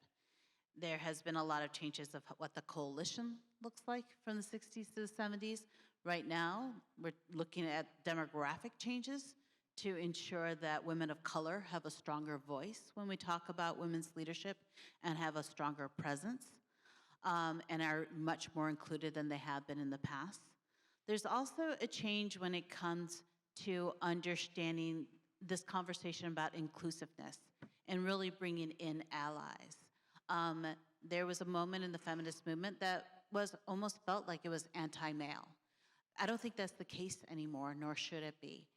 There has been a lot of changes of what the coalition looks like from the 60s to the 70s. Right now, we're looking at demographic changes to ensure that women of color have a stronger voice when we talk about women's leadership and have a stronger presence. And are much more included than they have been in the past. There's also a change when it comes to understanding this conversation about inclusiveness and really bringing in allies. There was a moment in the feminist movement that almost felt like it was anti-male. I don't think that's the case anymore, nor should it be.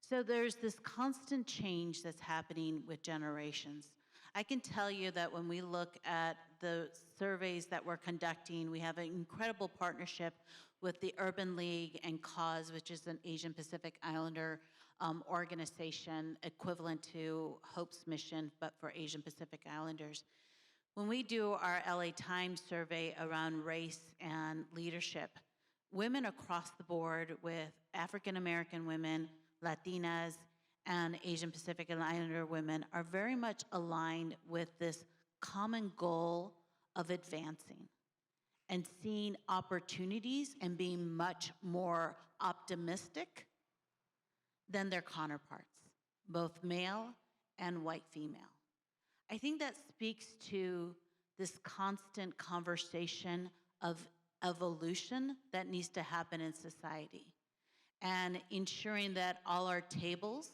So there's this constant change that's happening with generations. I can tell you that when we look at the surveys that we're conducting, we have an incredible partnership with the Urban League and Cause, which is an Asian Pacific Islander organization equivalent to Hope's mission, but for Asian Pacific Islanders. When we do our LA Times survey around race and leadership, women across the board with African American women, Latinas, and Asian Pacific Islander women are very much aligned with this common goal of advancing and seeing opportunities and being much more optimistic than their counterparts, both male and white female. I think that speaks to this constant conversation of evolution that needs to happen in society, and ensuring that all our tables,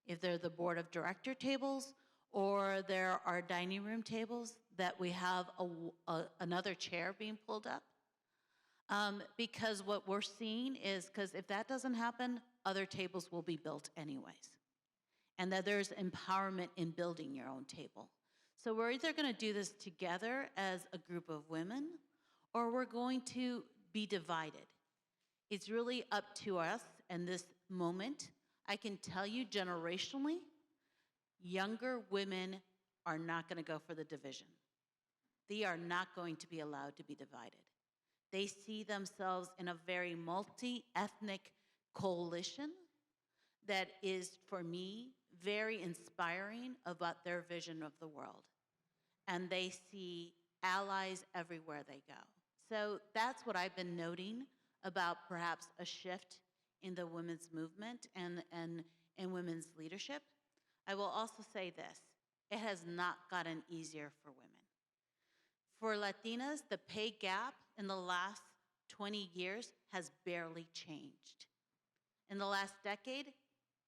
if they're the board of director tables or there are dining room tables, that we have another chair being pulled up. Because what we're seeing is, because if that doesn't happen, other tables will be built anyways. And that there's empowerment in building your own table. So we're either gonna do this together as a group of women, or we're going to be divided. It's really up to us in this moment. I can tell you generationally, younger women are not gonna go for the division. They are not going to be allowed to be divided. They see themselves in a very multi-ethnic coalition that is, for me, very inspiring about their vision of the world. And they see allies everywhere they go. So that's what I've been noting about perhaps a shift in the women's movement and women's leadership. I will also say this, it has not gotten easier for women. For Latinas, the pay gap in the last 20 years has barely changed. In the last decade,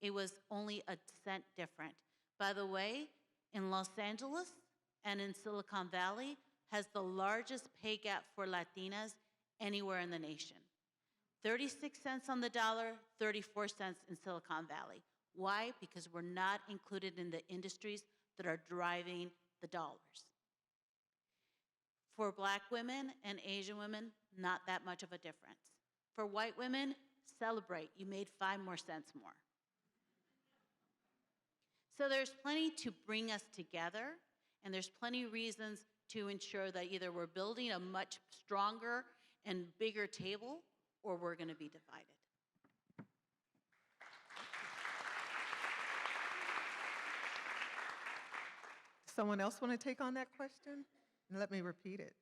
it was only a cent different. By the way, in Los Angeles and in Silicon Valley has the largest pay gap for Latinas anywhere in the nation. 36 cents on the dollar, 34 cents in Silicon Valley. Why? Because we're not included in the industries that are driving the dollars. For Black women and Asian women, not that much of a difference. For white women, celebrate, you made 5 more cents more. So there's plenty to bring us together, and there's plenty of reasons to ensure that either we're building a much stronger and bigger table, or we're gonna be divided. Someone else want to take on that question? And let me repeat it.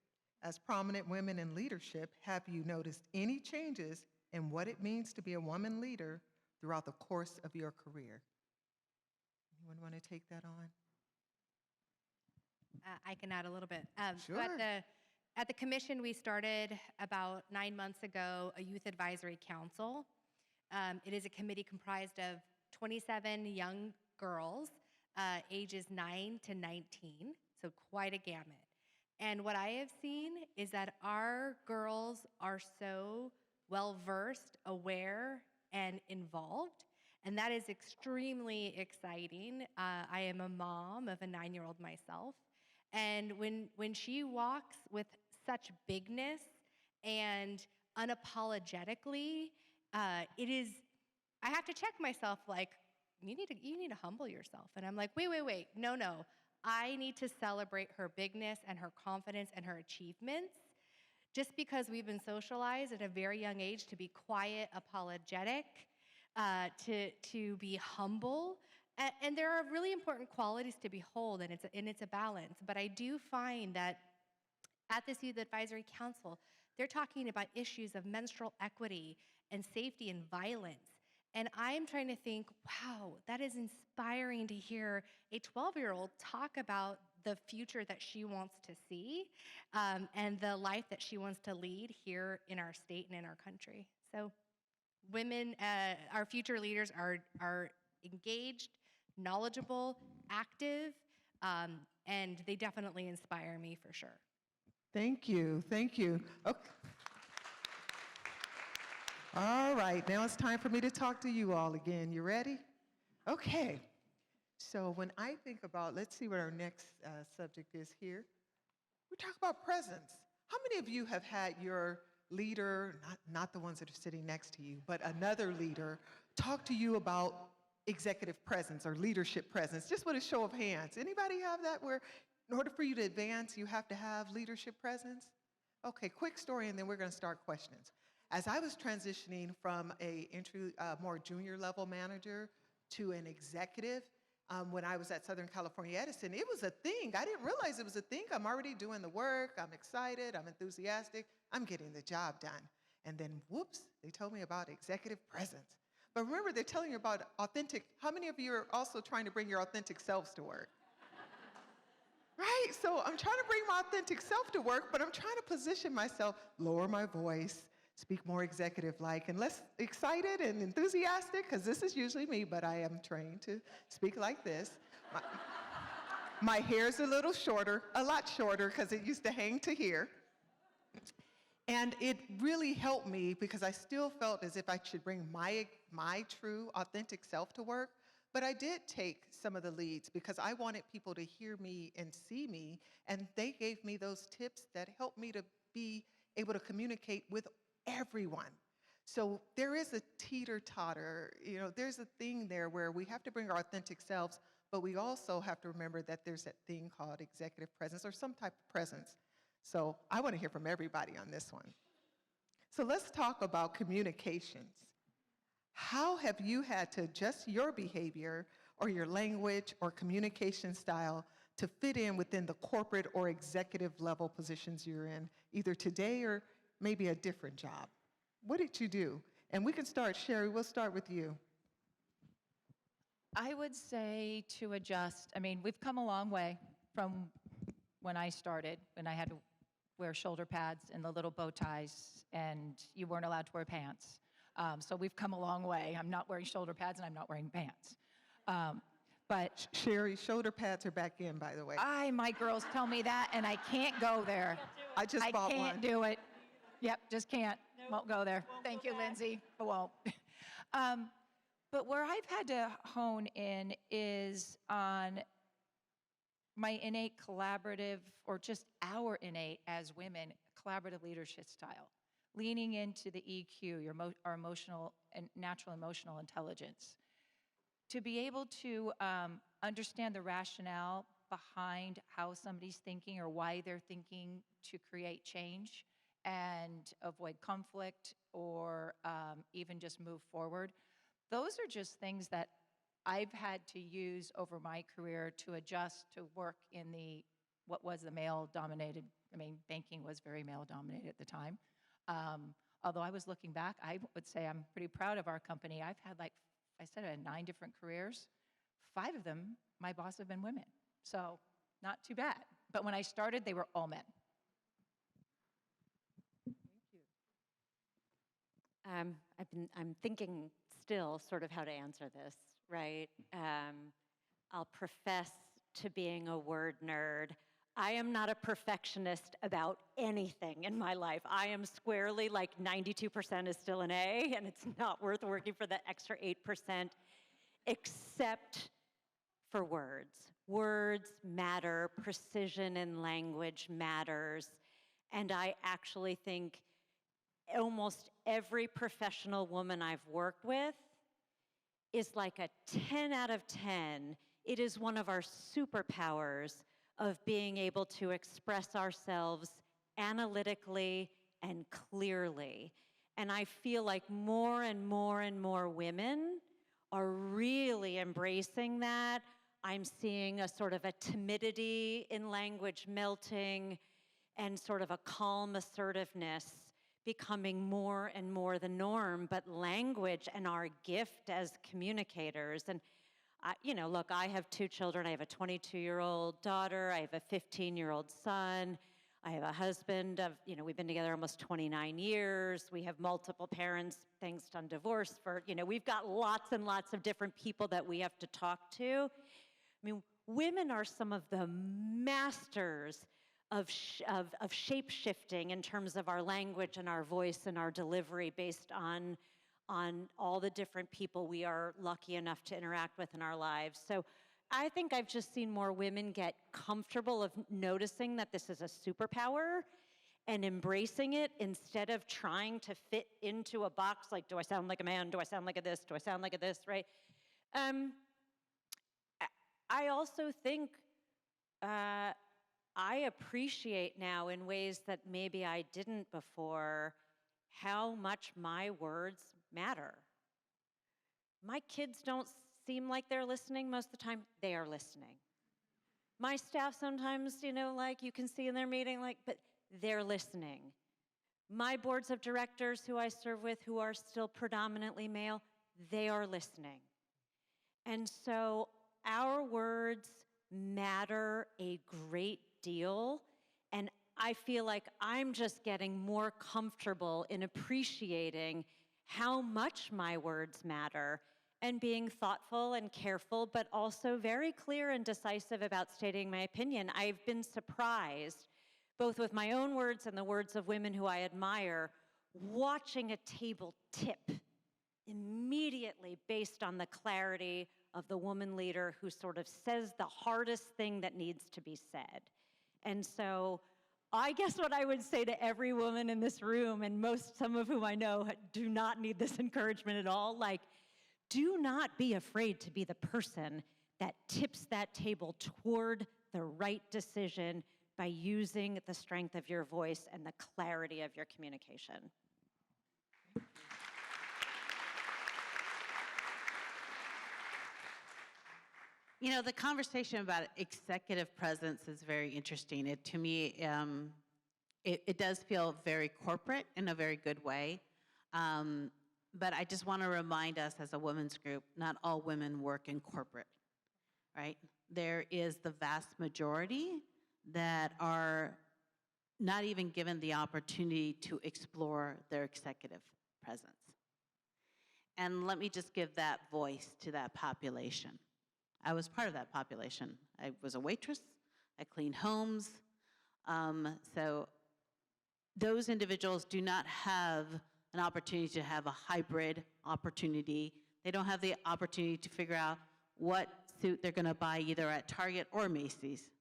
As prominent women in leadership, have you noticed any changes in what it means to be a woman leader throughout the course of your career? Anyone want to take that on? I can add a little bit. So Sure. at the commission, we started about 9 months ago a youth advisory council. It is a committee comprised of 27 young girls, ages 9 to 19, so quite a gamut. And what I have seen is that our girls are so well-versed, aware, and involved, and that is extremely exciting. I am a mom of a 9-year-old myself, and when she walks with such bigness and unapologetically, it is, I have to check myself, like, you need to humble yourself. And I'm like, wait, no. I need to celebrate her bigness and her confidence and her achievements. Just because we've been socialized at a very young age to be quiet, apologetic, to be humble. And there are really important qualities to behold, and it's a balance. But I do find that at this Youth Advisory Council, they're talking about issues of menstrual equity and safety and violence. And I'm trying to think, wow, that is inspiring to hear a 12-year-old talk about the future that she wants to see and the life that she wants to lead here in our state and in our country. So women, our future leaders are engaged, knowledgeable, active, and they definitely inspire me for sure. Thank you. Okay. All right, now it's time for me to talk to you all again. You ready? Okay. So when I think about, let's see what our next subject is here. We talk about presence. How many of you have had your leader, not the ones that are sitting next to you, but another leader, talk to you about executive presence or leadership presence? Just with a show of hands. Anybody have that where in order for you to advance, you have to have leadership presence? Okay, quick story, and then we're going to start questions. As I was transitioning from a more junior level manager to an executive, when I was at Southern California Edison, it was a thing. I didn't realize it was a thing. I'm already doing the work. I'm excited. I'm enthusiastic. I'm getting the job done. And then, whoops, they told me about executive presence. But remember, they're telling you about authentic. How many of you are also trying to bring your authentic selves to work? Right? So I'm trying to bring my authentic self to work, but I'm trying to position myself, lower my voice, speak more executive-like, and less excited and enthusiastic, because this is usually me, but I am trained to speak like this. My hair's a little shorter, a lot shorter, because it used to hang to here. And it really helped me because I still felt as if I should bring my true, authentic self to work. But I did take some of the leads because I wanted people to hear me and see me, and they gave me those tips that helped me to be able to communicate with everyone. So there is a teeter-totter, there's a thing there where we have to bring our authentic selves, but we also have to remember that there's that thing called executive presence or some type of presence. So I want to hear from everybody on this one. So let's talk about communications. How have you had to adjust your behavior or your language or communication style to fit in within the corporate or executive level positions you're in, either today or maybe a different job? What did you do? And we can start, Shari, we'll start with you. I would say to adjust. I mean, we've come a long way from when I started, when I had to wear shoulder pads and the little bow ties, and you weren't allowed to wear pants. So we've come a long way. I'm not wearing shoulder pads, and I'm not wearing pants. But Shari, shoulder pads are back in, by the way. my girls tell me that, and I can't go there. I just bought one. I can't do it. Yep, just can't. Won't go there. Thank you, Lindsey. I won't. But where I've had to hone in is on my innate collaborative, or just our innate as women, collaborative leadership style, leaning into the EQ, our emotional and natural emotional intelligence, to be able to understand the rationale behind how somebody's thinking or why they're thinking to create change and avoid conflict or even just move forward. Those are just things that I've had to use over my career to adjust to work in what was the male-dominated, banking was very male-dominated at the time. Although I was looking back, I would say I'm pretty proud of our company. I've had, like I said, I had 9 different careers. 5 of them, my boss have been women. So not too bad. But when I started, they were all men. I'm thinking still sort of how to answer this, right? I'll profess to being a word nerd. I am not a perfectionist about anything in my life. I am squarely like 92% is still an A, and it's not worth working for the extra 8%, except for words. Words matter, precision in language matters, and I actually think almost every professional woman I've worked with is like a 10 out of 10. It is one of our superpowers of being able to express ourselves analytically and clearly. And I feel like more and more and more women are really embracing that. I'm seeing a sort of a timidity in language melting and sort of a calm assertiveness becoming more and more the norm, but language and our gift as communicators. And look, I have 2 children. I have a 22-year-old daughter. I have a 15-year-old son. I have a husband of, we've been together almost 29 years. We have multiple parents, thanks to divorce. We've got lots and lots of different people that we have to talk to. Women are some of the masters of shape-shifting in terms of our language and our voice and our delivery based on all the different people we are lucky enough to interact with in our lives. So I think I've just seen more women get comfortable of noticing that this is a superpower and embracing it instead of trying to fit into a box like, do I sound like a man? Do I sound like a this? Do I sound like a this, right? I also think I appreciate now in ways that maybe I didn't before how much my words matter. My kids don't seem like they're listening most of the time. They are listening. My staff sometimes, like you can see in their meeting, but they're listening. My boards of directors who I serve with, who are still predominantly male, they are listening. And so our words matter a great deal. And I feel like I'm just getting more comfortable in appreciating how much my words matter and being thoughtful and careful, but also very clear and decisive about stating my opinion. I've been surprised, both with my own words and the words of women who I admire, watching a table tip immediately based on the clarity of the woman leader who sort of says the hardest thing that needs to be said. And so I guess what I would say to every woman in this room, and some of whom I know do not need this encouragement at all, do not be afraid to be the person that tips that table toward the right decision by using the strength of your voice and the clarity of your communication. The conversation about executive presence is very interesting. To me, it does feel very corporate in a very good way. But I just want to remind us as a women's group, not all women work in corporate, right? There is the vast majority that are not even given the opportunity to explore their executive presence. And let me just give that voice to that population. I was part of that population. I was a waitress. I cleaned homes. So those individuals do not have an opportunity to have a hybrid opportunity. They don't have the opportunity to figure out what suit they're going to buy either at Target or Macy's.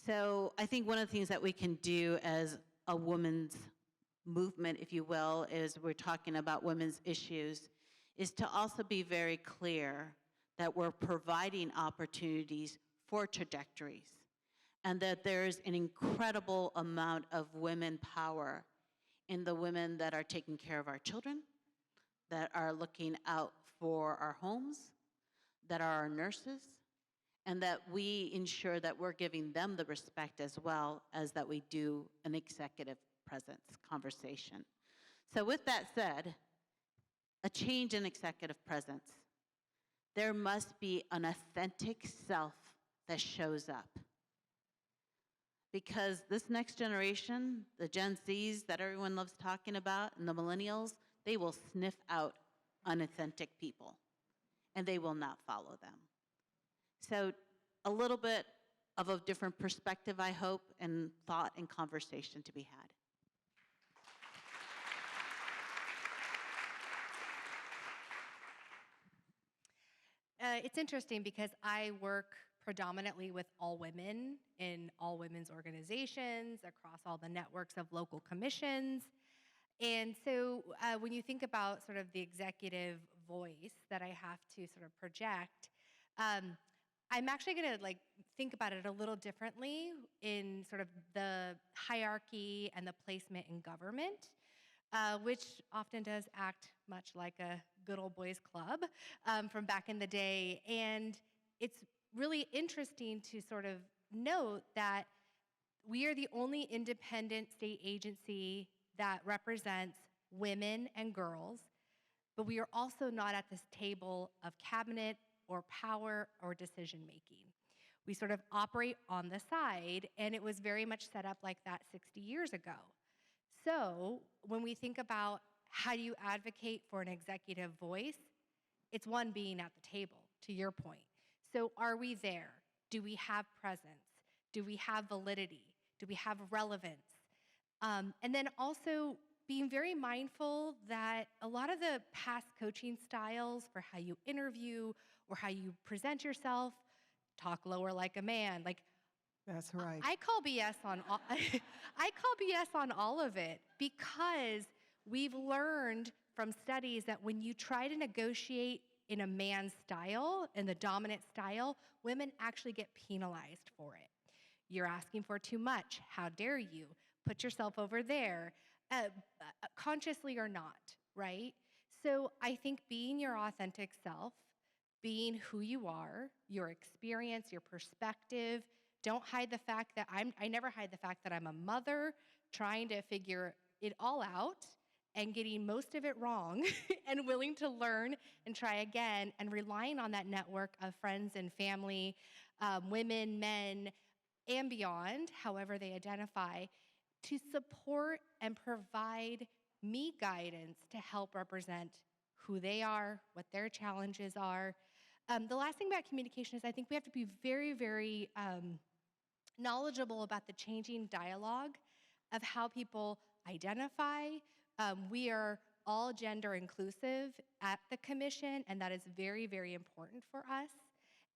So I think one of the things that we can do as a women's movement, if you will, is we're talking about women's issues, is to also be very clear that we're providing opportunities for trajectories and that there's an incredible amount of women power in the women that are taking care of our children, that are looking out for our homes, that are our nurses, and that we ensure that we're giving them the respect as well as that we do an executive presence conversation. So with that said, a change in executive presence, there must be an authentic self that shows up. Because this next generation, the Gen Zs that everyone loves talking about, and the millennials, they will sniff out unauthentic people, and they will not follow them. So a little bit of a different perspective, I hope, and thought and conversation to be had. It's interesting because I work predominantly with all women in all women's organizations across all the networks of local commissions. And so when you think about sort of the executive voice that I have to sort of project, I'm actually going to think about it a little differently in sort of the hierarchy and the placement in government, which often does act much like a good old boys club from back in the day. And it's really interesting to sort of note that we are the only independent state agency that represents women and girls, but we are also not at this table of cabinet or power or decision making. We sort of operate on the side, and it was very much set up like that 60 years ago. So when we think about how do you advocate for an executive voice, it's one, being at the table, to your point. So are we there? Do we have presence? Do we have validity? Do we have relevance? And then also being very mindful that a lot of the past coaching styles for how you interview or how you present yourself, talk lower like a man, That's right. I call BS on all, I call BS on all of it, because we've learned from studies that when you try to negotiate in a man's style, in the dominant style, women actually get penalized for it. You're asking for too much. How dare you? Put yourself over there. consciously or not, right? So I think being your authentic self, being who you are, your experience, your perspective. Don't hide the fact that I never hide the fact that I'm a mother trying to figure it all out and getting most of it wrong and willing to learn and try again and relying on that network of friends and family, women, men, and beyond, however they identify, to support and provide me guidance to help represent who they are, what their challenges are. The last thing about communication is I think we have to be very, very knowledgeable about the changing dialogue of how people identify. We are all gender inclusive at the commission, and that is very, very important for us.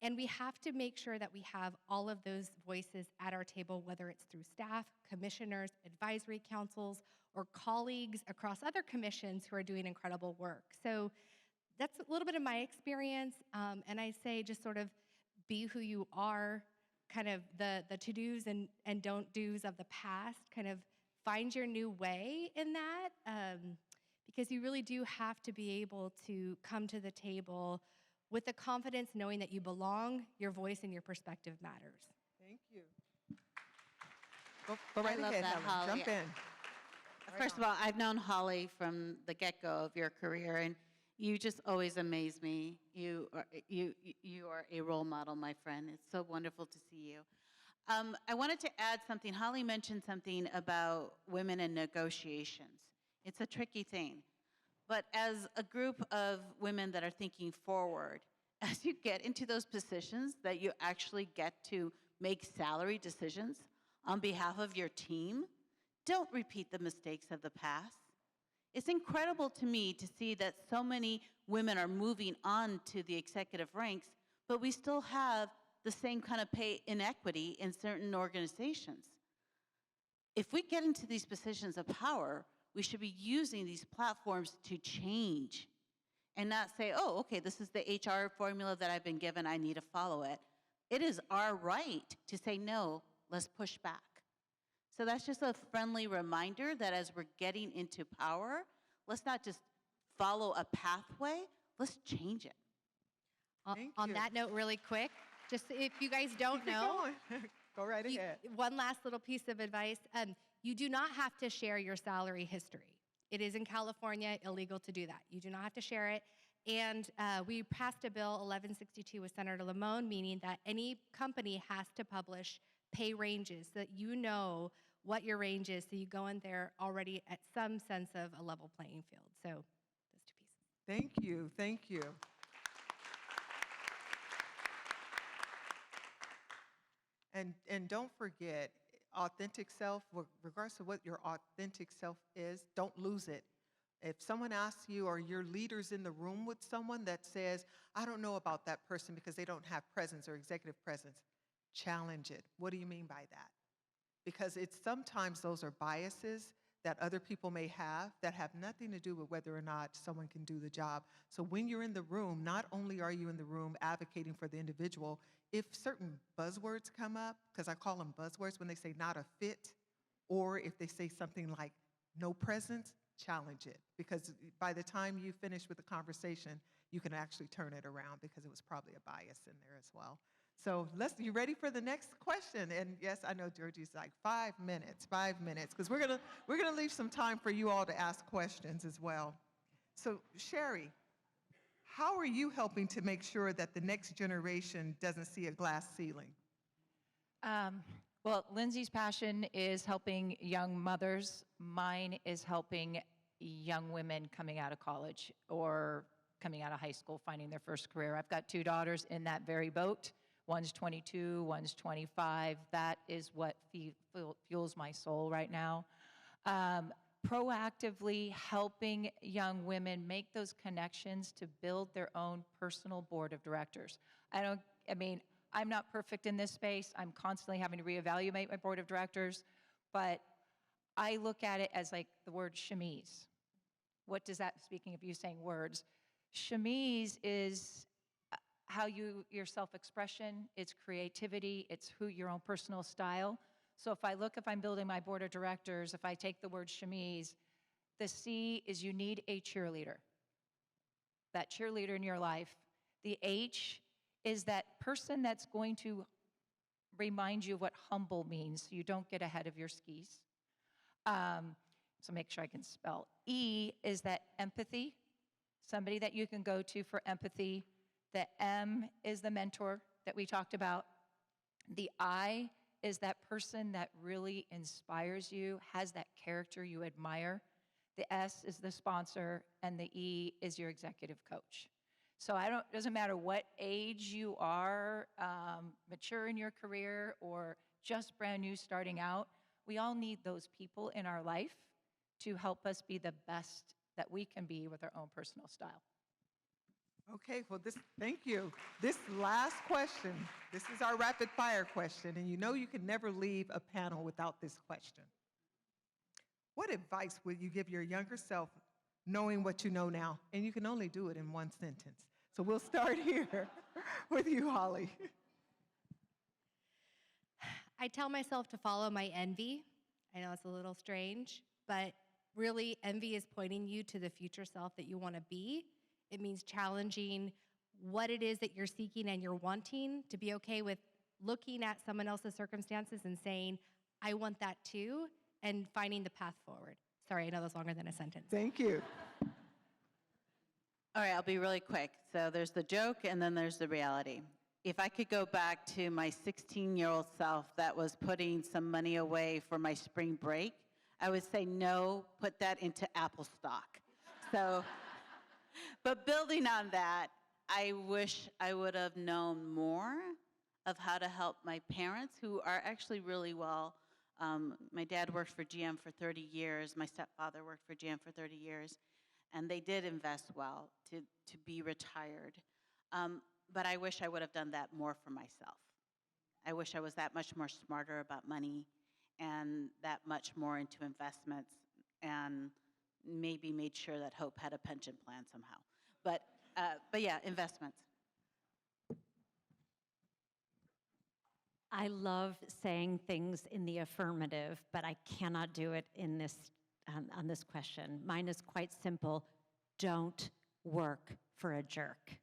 And we have to make sure that we have all of those voices at our table, whether it's through staff, commissioners, advisory councils, or colleagues across other commissions who are doing incredible work. So that's a little bit of my experience, and I say just sort of be who you are, kind of the to-dos and don't-dos of the past, kind of find your new way in that, because you really do have to be able to come to the table with the confidence knowing that you belong, your voice and your perspective matters. Thank you. Go right love ahead, that, Helen. Holly. Jump in. First of all, I've known Holly from the get-go of your career, and you just always amaze me. You are a role model, my friend. It's so wonderful to see you. I wanted to add something. Holly mentioned something about women in negotiations. It's a tricky thing. But as a group of women that are thinking forward, as you get into those positions that you actually get to make salary decisions on behalf of your team, don't repeat the mistakes of the past. It's incredible to me to see that so many women are moving on to the executive ranks, but we still have the same kind of pay inequity in certain organizations. If we get into these positions of power, we should be using these platforms to change and not say, oh, okay, this is the HR formula that I've been given, I need to follow it. It is our right to say, no, let's push back. So that's just a friendly reminder that as we're getting into power, let's not just follow a pathway, let's change it. On that note, really quick, just if you guys don't know, Go right ahead. one last little piece of advice. You do not have to share your salary history. It is in California illegal to do that. You do not have to share it. And we passed a bill 1162 with Senator Lamone, meaning that any company has to publish pay ranges so that you know what your range is, so you go in there already at some sense of a level playing field. So those two pieces. Thank you. Thank you. And don't forget, authentic self, regardless of what your authentic self is, don't lose it. If someone asks you or your leader's in the room with someone that says, I don't know about that person because they don't have presence or executive presence, challenge it. What do you mean by that? Because it's sometimes those are biases that other people may have that have nothing to do with whether or not someone can do the job. So when you're in the room, not only are you in the room advocating for the individual, if certain buzzwords come up, because I call them buzzwords, when they say not a fit, or if they say something like no presence, challenge it. Because by the time you finish with the conversation, you can actually turn it around because it was probably a bias in there as well. So you ready for the next question? And yes, I know Georgie's like 5 minutes, because we're gonna leave some time for you all to ask questions as well. So Shari, how are you helping to make sure that the next generation doesn't see a glass ceiling? Well, Lindsey's passion is helping young mothers. Mine is helping young women coming out of college or coming out of high school, finding their first career. I've got 2 daughters in that very boat. One's 22, one's 25. That is what fuels my soul right now. Proactively helping young women make those connections to build their own personal board of directors. I'm not perfect in this space. I'm constantly having to reevaluate my board of directors, but I look at it as like the word chemise. What does that, speaking of you saying words, chemise is how your self-expression, it's creativity, it's your own personal style. So if I'm building my board of directors, if I take the word chemise, The C is you need a cheerleader, that cheerleader in your life. The H is that person that's going to remind you of what humble means so you don't get ahead of your skis. So make sure I can spell. E is that empathy, somebody that you can go to for empathy. The M is the mentor that we talked about. The I is that person that really inspires you, has that character you admire. The S is the sponsor, and the E is your executive coach. So it doesn't matter what age you are, mature in your career, or just brand new starting out, we all need those people in our life to help us be the best that we can be with our own personal style. Okay, well, thank you. This last question, this is our rapid fire question, and you know you can never leave a panel without this question. What advice would you give your younger self knowing what you know now? And you can only do it in one sentence. So we'll start here with you, Holly. I tell myself to follow my envy. I know it's a little strange, but really envy is pointing you to the future self that you want to be. It means challenging what it is that you're seeking and you're wanting, to be okay with looking at someone else's circumstances and saying, I want that too, and finding the path forward. Sorry, I know that's longer than a sentence. Thank you. All right, I'll be really quick. So there's the joke and then there's the reality. If I could go back to my 16-year-old self that was putting some money away for my spring break, I would say, no, put that into Apple stock. So, but building on that, I wish I would have known more of how to help my parents, who are actually really well. My dad worked for GM for 30 years. My stepfather worked for GM for 30 years. And they did invest well to be retired. But I wish I would have done that more for myself. I wish I was that much more smarter about money and that much more into investments, and maybe made sure that Hope had a pension plan somehow. But yeah, investments. I love saying things in the affirmative, but I cannot do it in this on this question. Mine is quite simple. Don't work for a jerk.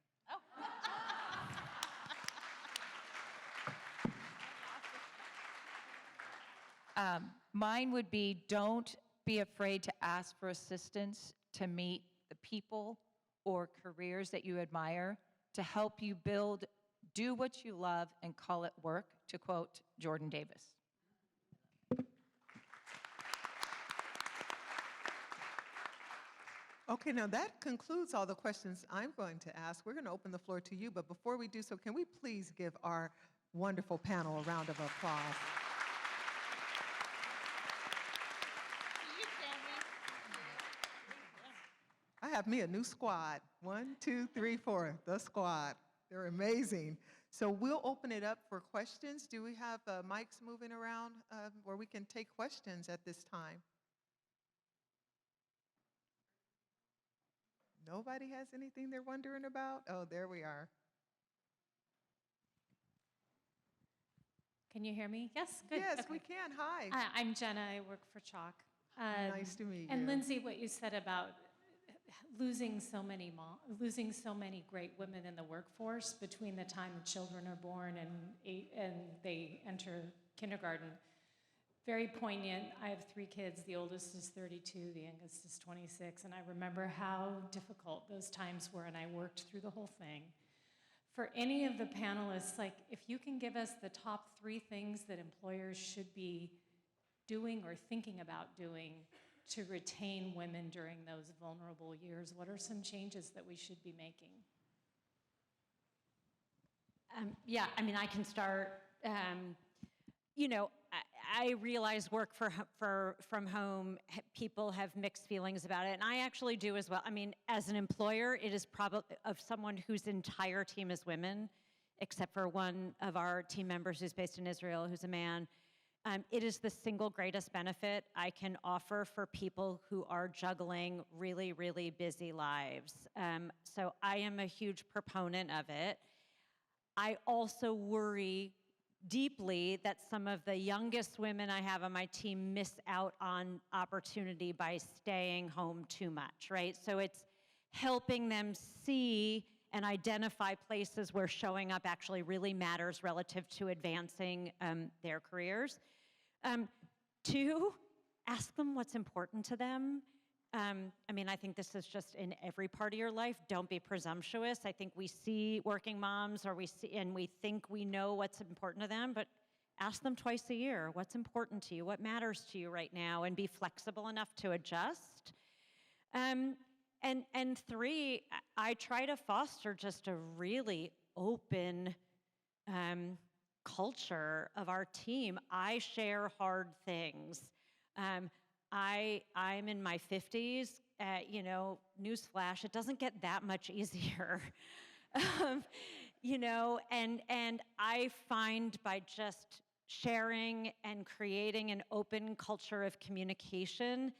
Mine would be, don't be afraid to ask for assistance to meet the people or careers that you admire to help you build, do what you love and call it work, to quote Jordan Davis. Okay, now that concludes all the questions I'm going to ask. We're going to open the floor to you, but before we do so, can we please give our wonderful panel a round of applause? I have me a new squad. 1, 2, 3, 4, the squad. They're amazing. So we'll open it up for questions. Do we have mics moving around where we can take questions at this time? Nobody has anything they're wondering about? Oh, there we are. Can you hear me? Yes, good. Yes, Okay. we can. Hi. I'm Jenna. I work for Chalk. Nice to meet you. And Lindsey, what you said about losing so many great women in the workforce between the time children are born and they enter kindergarten. Very poignant. I have 3 kids. The oldest is 32, the youngest is 26, and I remember how difficult those times were, and I worked through the whole thing. For any of the panelists, like, if you can give us the top 3 things that employers should be doing or thinking about doing to retain women during those vulnerable years, what are some changes that we should be making? Yeah, I mean, I can start. You know, I realize work from home, people have mixed feelings about it, and I actually do as well. I mean, as an employer, it is probably of someone whose entire team is women, except for one of our team members who's based in Israel, who's a man. It is the single greatest benefit I can offer for people who are juggling really, really busy lives. So I am a huge proponent of it. I also worry deeply that some of the youngest women I have on my team miss out on opportunity by staying home too much, right? So it's helping them see and identify places where showing up actually really matters relative to advancing their careers. Two, ask them what's important to them. I mean, I think this is just in every part of your life. Don't be presumptuous. I think we see working moms and we think we know what's important to them, but ask them twice a year, what's important to you, what matters to you right now, and be flexible enough to adjust. And three, I try to foster just a really open culture of our team. I share hard things. I'm in my 50s, newsflash, it doesn't get that much easier. And I find by just sharing and creating an open culture of communication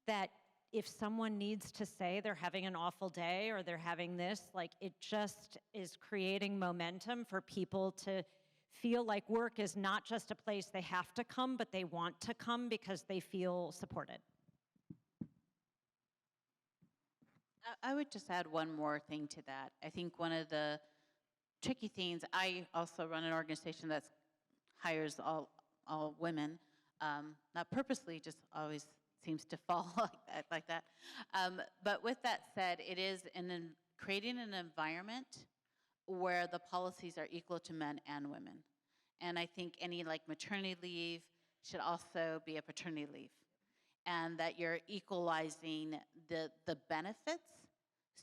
that if someone needs to say they're having an awful day or they're having this, like it just is creating momentum for people to feel like work is not just a place they have to come, but they want to come because they feel supported. I would just add one more thing to that. I think one of the tricky things, I also run an organization that hires all women, not purposely, just always seems to fall like that. But with that said, it is creating an environment where the policies are equal to men and women. And I think any maternity leave should also be a paternity leave. And that you're equalizing the benefits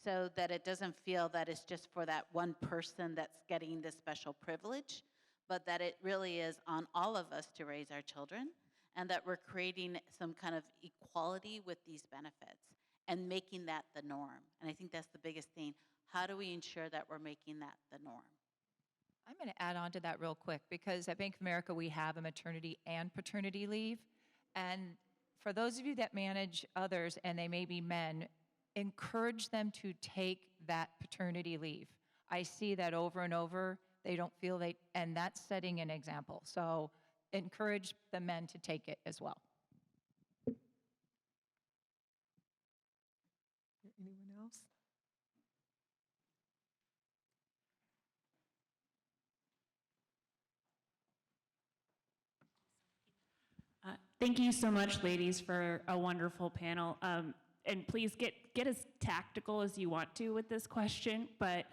so that it doesn't feel that it's just for that one person that's getting this special privilege, but that it really is on all of us to raise our children, and that we're creating some kind of equality with these benefits and making that the norm. And I think that's the biggest thing. How do we ensure that we're making that the norm? I'm going to add on to that real quick, because at Bank of America, we have a maternity and paternity leave. And for those of you that manage others, and they may be men, encourage them to take that paternity leave. I see that over and over. They don't feel and that's setting an example. So encourage the men to take it as well. Anyone else? Thank you so much, ladies, for a wonderful panel. And please get as tactical as you want to with this question, but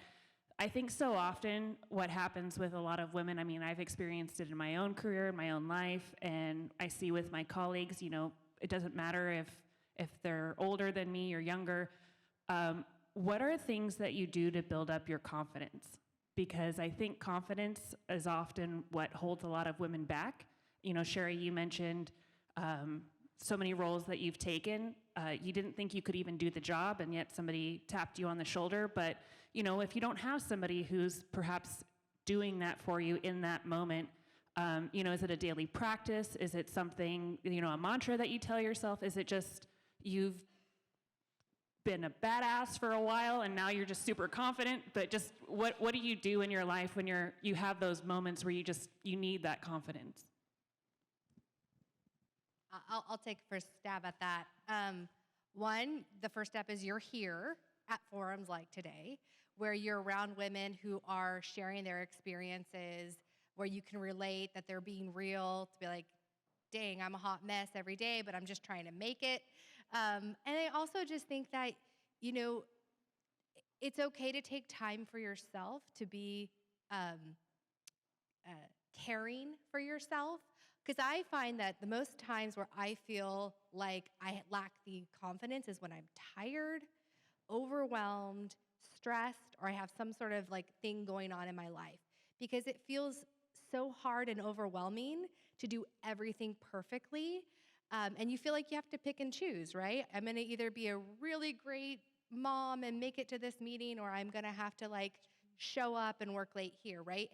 I think so often what happens with a lot of women, I mean, I've experienced it in my own career, in my own life, and I see with my colleagues, it doesn't matter if they're older than me or younger. What are things that you do to build up your confidence? Because I think confidence is often what holds a lot of women back. Shari, you mentioned so many roles that you've taken. You didn't think you could even do the job, and yet somebody tapped you on the shoulder. But, if you don't have somebody who's perhaps doing that for you in that moment, is it a daily practice? Is it something, a mantra that you tell yourself? Is it just you've been a badass for a while and now you're just super confident? But just what do you do in your life when you have those moments where you need that confidence? I'll take a first stab at that. One, the first step is you're here at forums like today, where you're around women who are sharing their experiences, where you can relate, that they're being real, to be like, dang, I'm a hot mess every day, but I'm just trying to make it. And I also just think that, it's okay to take time for yourself, to be caring for yourself. Because I find that the most times where I feel like I lack the confidence is when I'm tired, overwhelmed, stressed, or I have some sort of thing going on in my life. Because it feels so hard and overwhelming to do everything perfectly. And you feel like you have to pick and choose, right? I'm going to either be a really great mom and make it to this meeting, or I'm going to have to show up and work late here, right?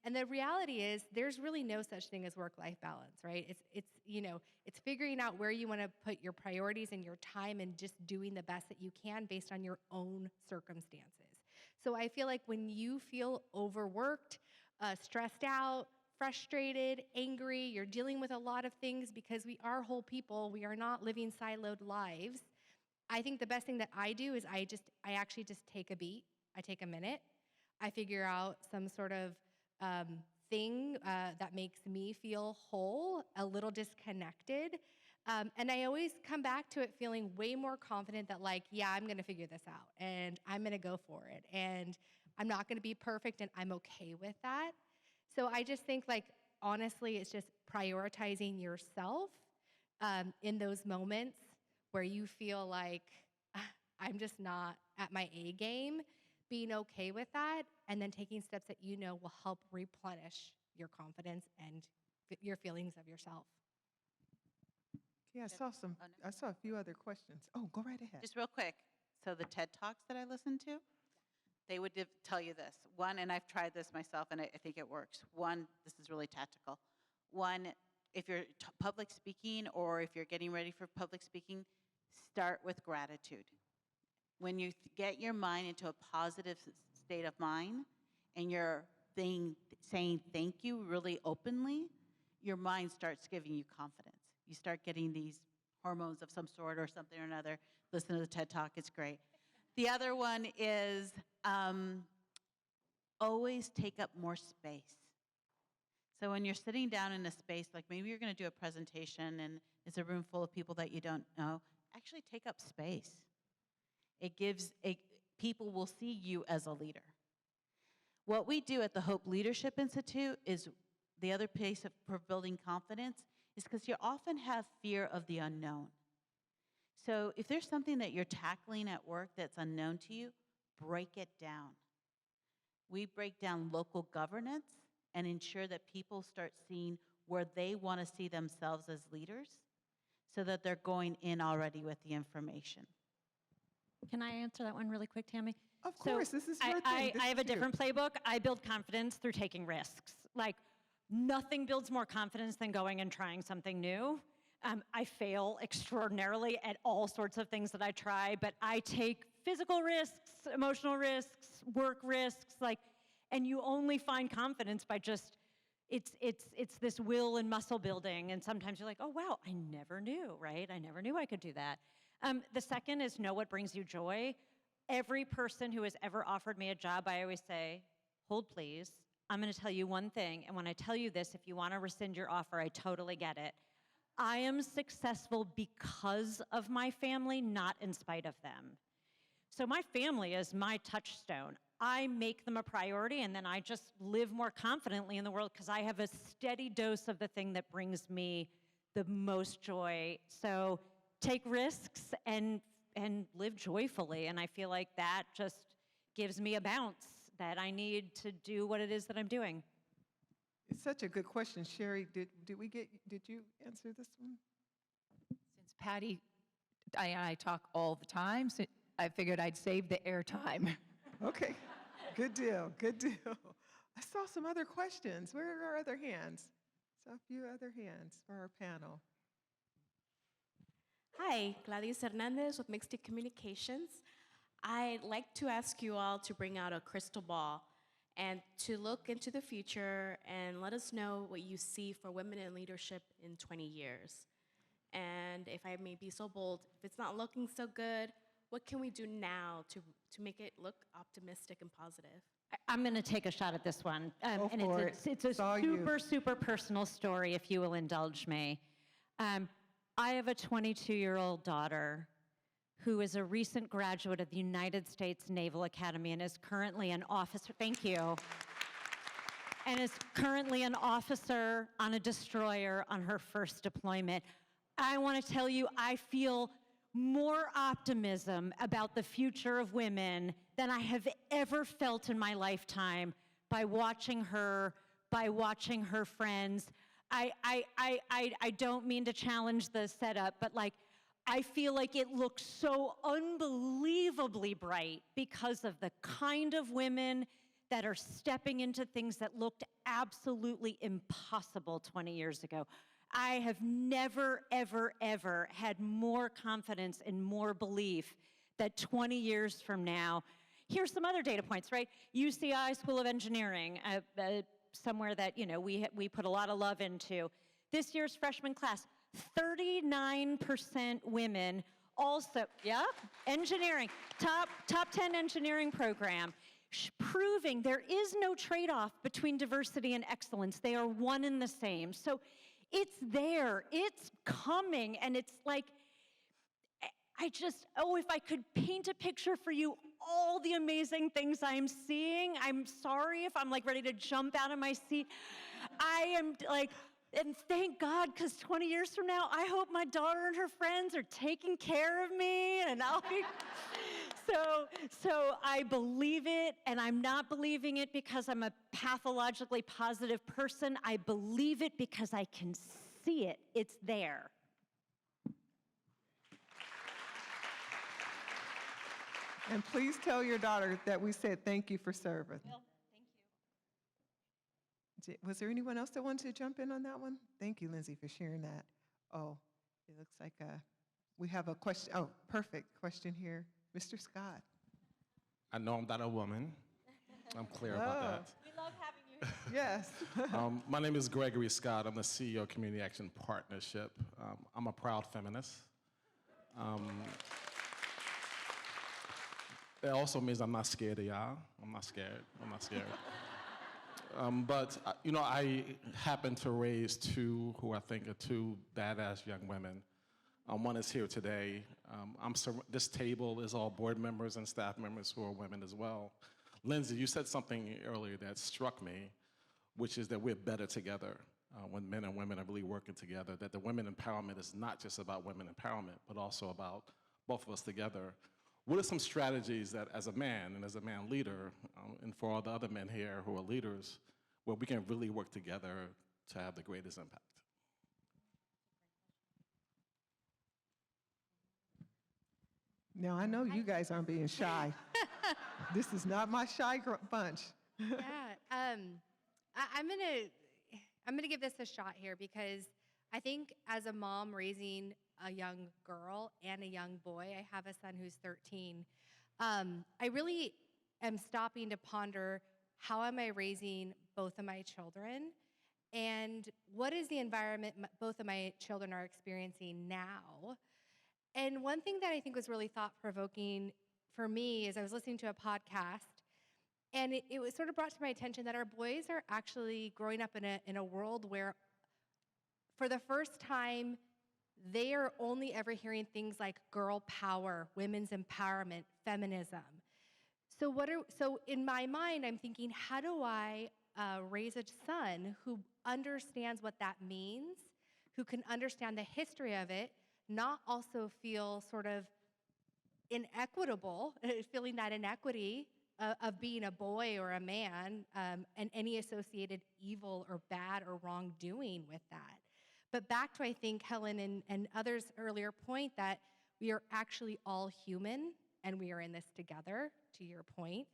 And the reality is there's really no such thing as work-life balance, right? It's figuring out where you want to put your priorities and your time and just doing the best that you can based on your own circumstances. So I feel like when you feel overworked, stressed out, frustrated, angry, you're dealing with a lot of things because we are whole people. We are not living siloed lives. I think the best thing that I do is I actually just take a beat. I take a minute. I figure out some sort of thing that makes me feel whole, a little disconnected. And I always come back to it feeling way more confident that, like, yeah, I'm going to figure this out and I'm going to go for it. And I'm not going to be perfect and I'm okay with that. So I just think, like, honestly, it's just prioritizing yourself in those moments where you feel like I'm just not at my A game, being okay with that, and then taking steps that you know will help replenish your confidence and your feelings of yourself. Yeah, I saw a few other questions. Oh, go right ahead. Just real quick. So the TED Talks that I listened to, they would tell you this. One, and I've tried this myself, and I think it works. One, this is really tactical. One, if you're public speaking or if you're getting ready for public speaking, start with gratitude. When you get your mind into a positive state of mind and you're saying thank you really openly, your mind starts giving you confidence. You start getting these hormones of some sort or something or another. Listen to the TED Talk, it's great. The other one is always take up more space. So when you're sitting down in a space, like maybe you're going to do a presentation and it's a room full of people that you don't know, actually take up space. It gives people will see you as a leader. What we do at the Hope Leadership Institute is the other piece for building confidence is because you often have fear of the unknown. So if there's something that you're tackling at work that's unknown to you, break it down. We break down local governance and ensure that people start seeing where they want to see themselves as leaders so that they're going in already with the information. Can I answer that one really quick, Tammy? Of course, this is your thing. I have a different playbook. I build confidence through taking risks. Like, nothing builds more confidence than going and trying something new. I fail extraordinarily at all sorts of things that I try, but I take physical risks, emotional risks, work risks, and you only find confidence by just, it's this will and muscle building, and sometimes you're like, oh wow, I never knew, right? I never knew I could do that. The second is know what brings you joy. Every person who has ever offered me a job, I always say, hold please, I'm gonna tell you one thing, and when I tell you this, if you wanna rescind your offer, I totally get it. I am successful because of my family, not in spite of them. So my family is my touchstone. I make them a priority, and then I just live more confidently in the world because I have a steady dose of the thing that brings me the most joy. So take risks and live joyfully, and I feel like that just gives me a bounce that I need to do what it is that I'm doing. It's such a good question. Shari, did you answer this one? Since Patty and I talk all the time, so I figured I'd save the airtime. Okay, good deal, good deal. I saw some other questions. Where are our other hands? Saw a few other hands for our panel. Hi, Gladys Hernandez with Mixed Communications. I'd like to ask you all to bring out a crystal ball and to look into the future and let us know what you see for women in leadership in 20 years. And if I may be so bold, if it's not looking so good, what can we do now to make it look optimistic and positive? I'm going to take a shot at this one. Go and for it's a it. super personal story, if you will indulge me. I have a 22-year-old daughter who is a recent graduate of the United States Naval Academy and is currently an officer, thank you, and is currently an officer on a destroyer on her first deployment. I want to tell you, I feel more optimism about the future of women than I have ever felt in my lifetime by watching her friends. I don't mean to challenge the setup, but I feel like it looks so unbelievably bright because of the kind of women that are stepping into things that looked absolutely impossible 20 years ago. I have never, ever had more confidence and more belief that 20 years from now, here's some other data points, right? UCI School of Engineering, somewhere that, you know, we put a lot of love into. This year's freshman class, 39% women. Also, yeah, engineering, top 10 engineering program, proving there is no trade-off between diversity and excellence. They are one and the same. So it's there, it's coming, and it's like, if I could paint a picture for you, all the amazing things I'm seeing, I'm sorry if I'm like ready to jump out of my seat. I am like, and thank God, because 20 years from now, I hope my daughter and her friends are taking care of me, and I'll be, so I believe it, and I'm not believing it because I'm a pathologically positive person. I believe it because I can see it. It's there. And please tell your daughter that we said thank you for serving. Well, thank you. Was there anyone else that wanted to jump in on that one? Thank you, Lindsey, for sharing that. Oh, it looks like we have a question. Oh, perfect question here. Mr. Scott. I know I'm not a woman. I'm clear about that. We love having you here. Yes. My name is Gregory Scott. I'm the CEO of Community Action Partnership. I'm a proud feminist. It also means I'm not scared of y'all. I'm not scared. But you know, I happen to raise two who I think are two badass young women. One is here today. This table is all board members and staff members who are women as well. Lindsey, you said something earlier that struck me, which is that we're better together when men and women are really working together, that the women empowerment is not just about women empowerment, but also about both of us together. What are some strategies that as a man and as a man leader, and for all the other men here who are leaders, where we can really work together to have the greatest impact? Now, I know you guys aren't being shy. This is not my shy bunch. Yeah, I'm gonna give this a shot here because I think as a mom raising a young girl and a young boy, I have a son who's 13. I really am stopping to ponder, how am I raising both of my children, and what is the environment both of my children are experiencing now? And one thing that I think was really thought-provoking for me is I was listening to a podcast, and it was sort of brought to my attention that our boys are actually growing up in a world where, for the first time, they are only ever hearing things like girl power, women's empowerment, feminism. So in my mind, I'm thinking, how do I raise a son who understands what that means, who can understand the history of it, not also feel sort of inequitable, feeling that inequity of being a boy or a man, and any associated evil or bad or wrongdoing with that. But back to, I think, Helen and others' earlier point that we are actually all human and we are in this together, to your point.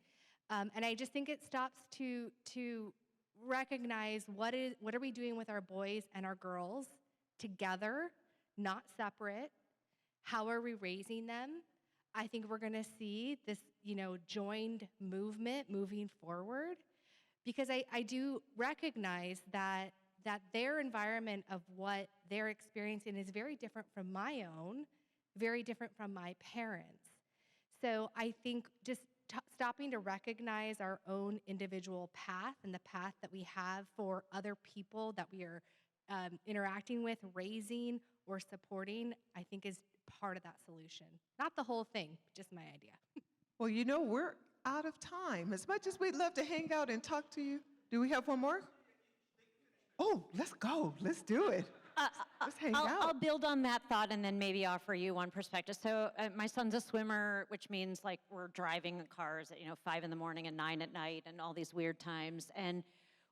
And I just think it stops to recognize what are we doing with our boys and our girls together, not separate. How are we raising them? I think we're gonna see this, joined movement moving forward, because I do recognize that their environment of what they're experiencing is very different from my own, very different from my parents. So I think just stopping to recognize our own individual path and the path that we have for other people that we are interacting with, raising, or supporting, I think is part of that solution. Not the whole thing, just my idea. Well, we're out of time. As much as we'd love to hang out and talk to you, do we have one more? Oh, let's go. Let's do it. Let's hang out. I'll build on that thought and then maybe offer you one perspective. So my son's a swimmer, which means like we're driving cars at 5 in the morning and 9 at night and all these weird times. And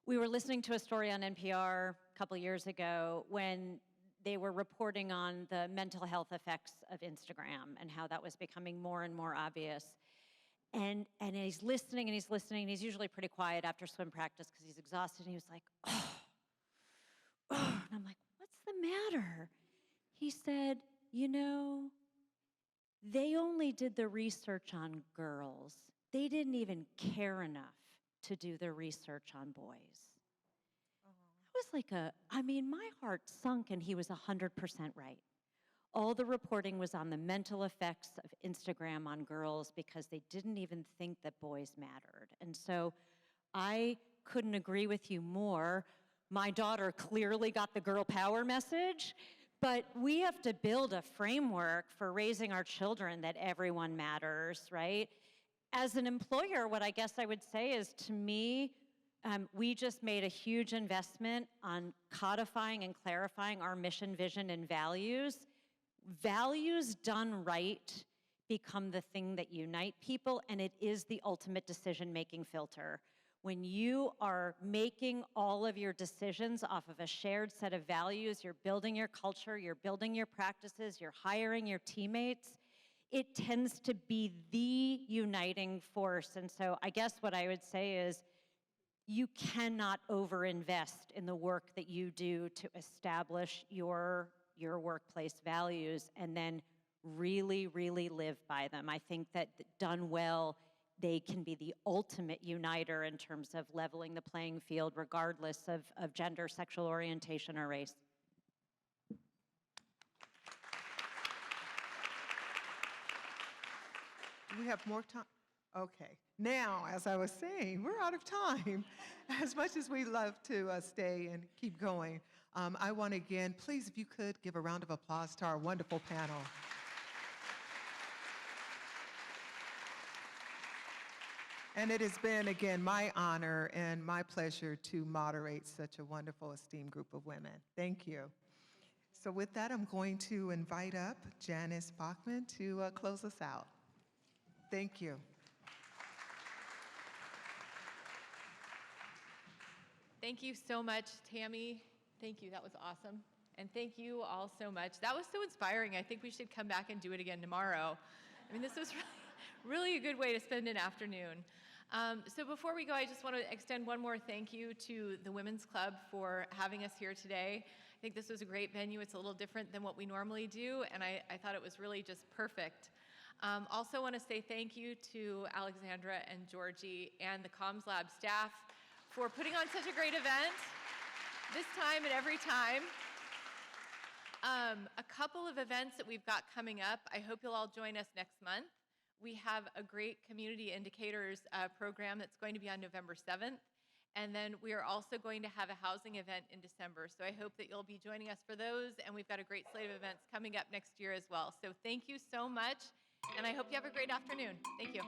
we were listening to a story on NPR a couple years ago when they were reporting on the mental health effects of Instagram and how that was becoming more and more obvious. And he's listening and he's listening. And he's usually pretty quiet after swim practice because he's exhausted. And he was like, oh. And I'm like, what's the matter? He said, they only did the research on girls. They didn't even care enough to do the research on boys. was like my heart sunk, and he was 100% right. All the reporting was on the mental effects of Instagram on girls because they didn't even think that boys mattered. And so I couldn't agree with you more. My daughter clearly got the girl power message, but we have to build a framework for raising our children that everyone matters, right? As an employer, what I guess I would say is, to me, we just made a huge investment on codifying and clarifying our mission, vision, and values. Values done right become the thing that unite people, and it is the ultimate decision-making filter. When you are making all of your decisions off of a shared set of values, you're building your culture, you're building your practices, you're hiring your teammates, it tends to be the uniting force. And so I guess what I would say is, you cannot overinvest in the work that you do to establish your workplace values and then really, really live by them. I think that done well, they can be the ultimate uniter in terms of leveling the playing field regardless of gender, sexual orientation, or race. We have more time. Okay. Now, as I was saying, we're out of time. As much as we love to stay and keep going, I want to again, please, if you could, give a round of applause to our wonderful panel. And it has been, again, my honor and my pleasure to moderate such a wonderful, esteemed group of women. Thank you. So with that, I'm going to invite up Janice Bachman to close us out. Thank you. Thank you so much, Tammy. Thank you, that was awesome. And thank you all so much. That was so inspiring. I think we should come back and do it again tomorrow. I mean, this was really a good way to spend an afternoon. So before we go, I just want to extend one more thank you to the Women's Club for having us here today. I think this was a great venue. It's a little different than what we normally do, and I thought it was really just perfect. Also want to say thank you to Alexandra and Georgie and the Comms Lab staff for putting on such a great event this time and every time. A couple of events that we've got coming up. I hope you'll all join us next month. We have a great community indicators program that's going to be on November 7th. And then we are also going to have a housing event in December. So I hope that you'll be joining us for those. And we've got a great slate of events coming up next year as well. So thank you so much. And I hope you have a great afternoon. Thank you.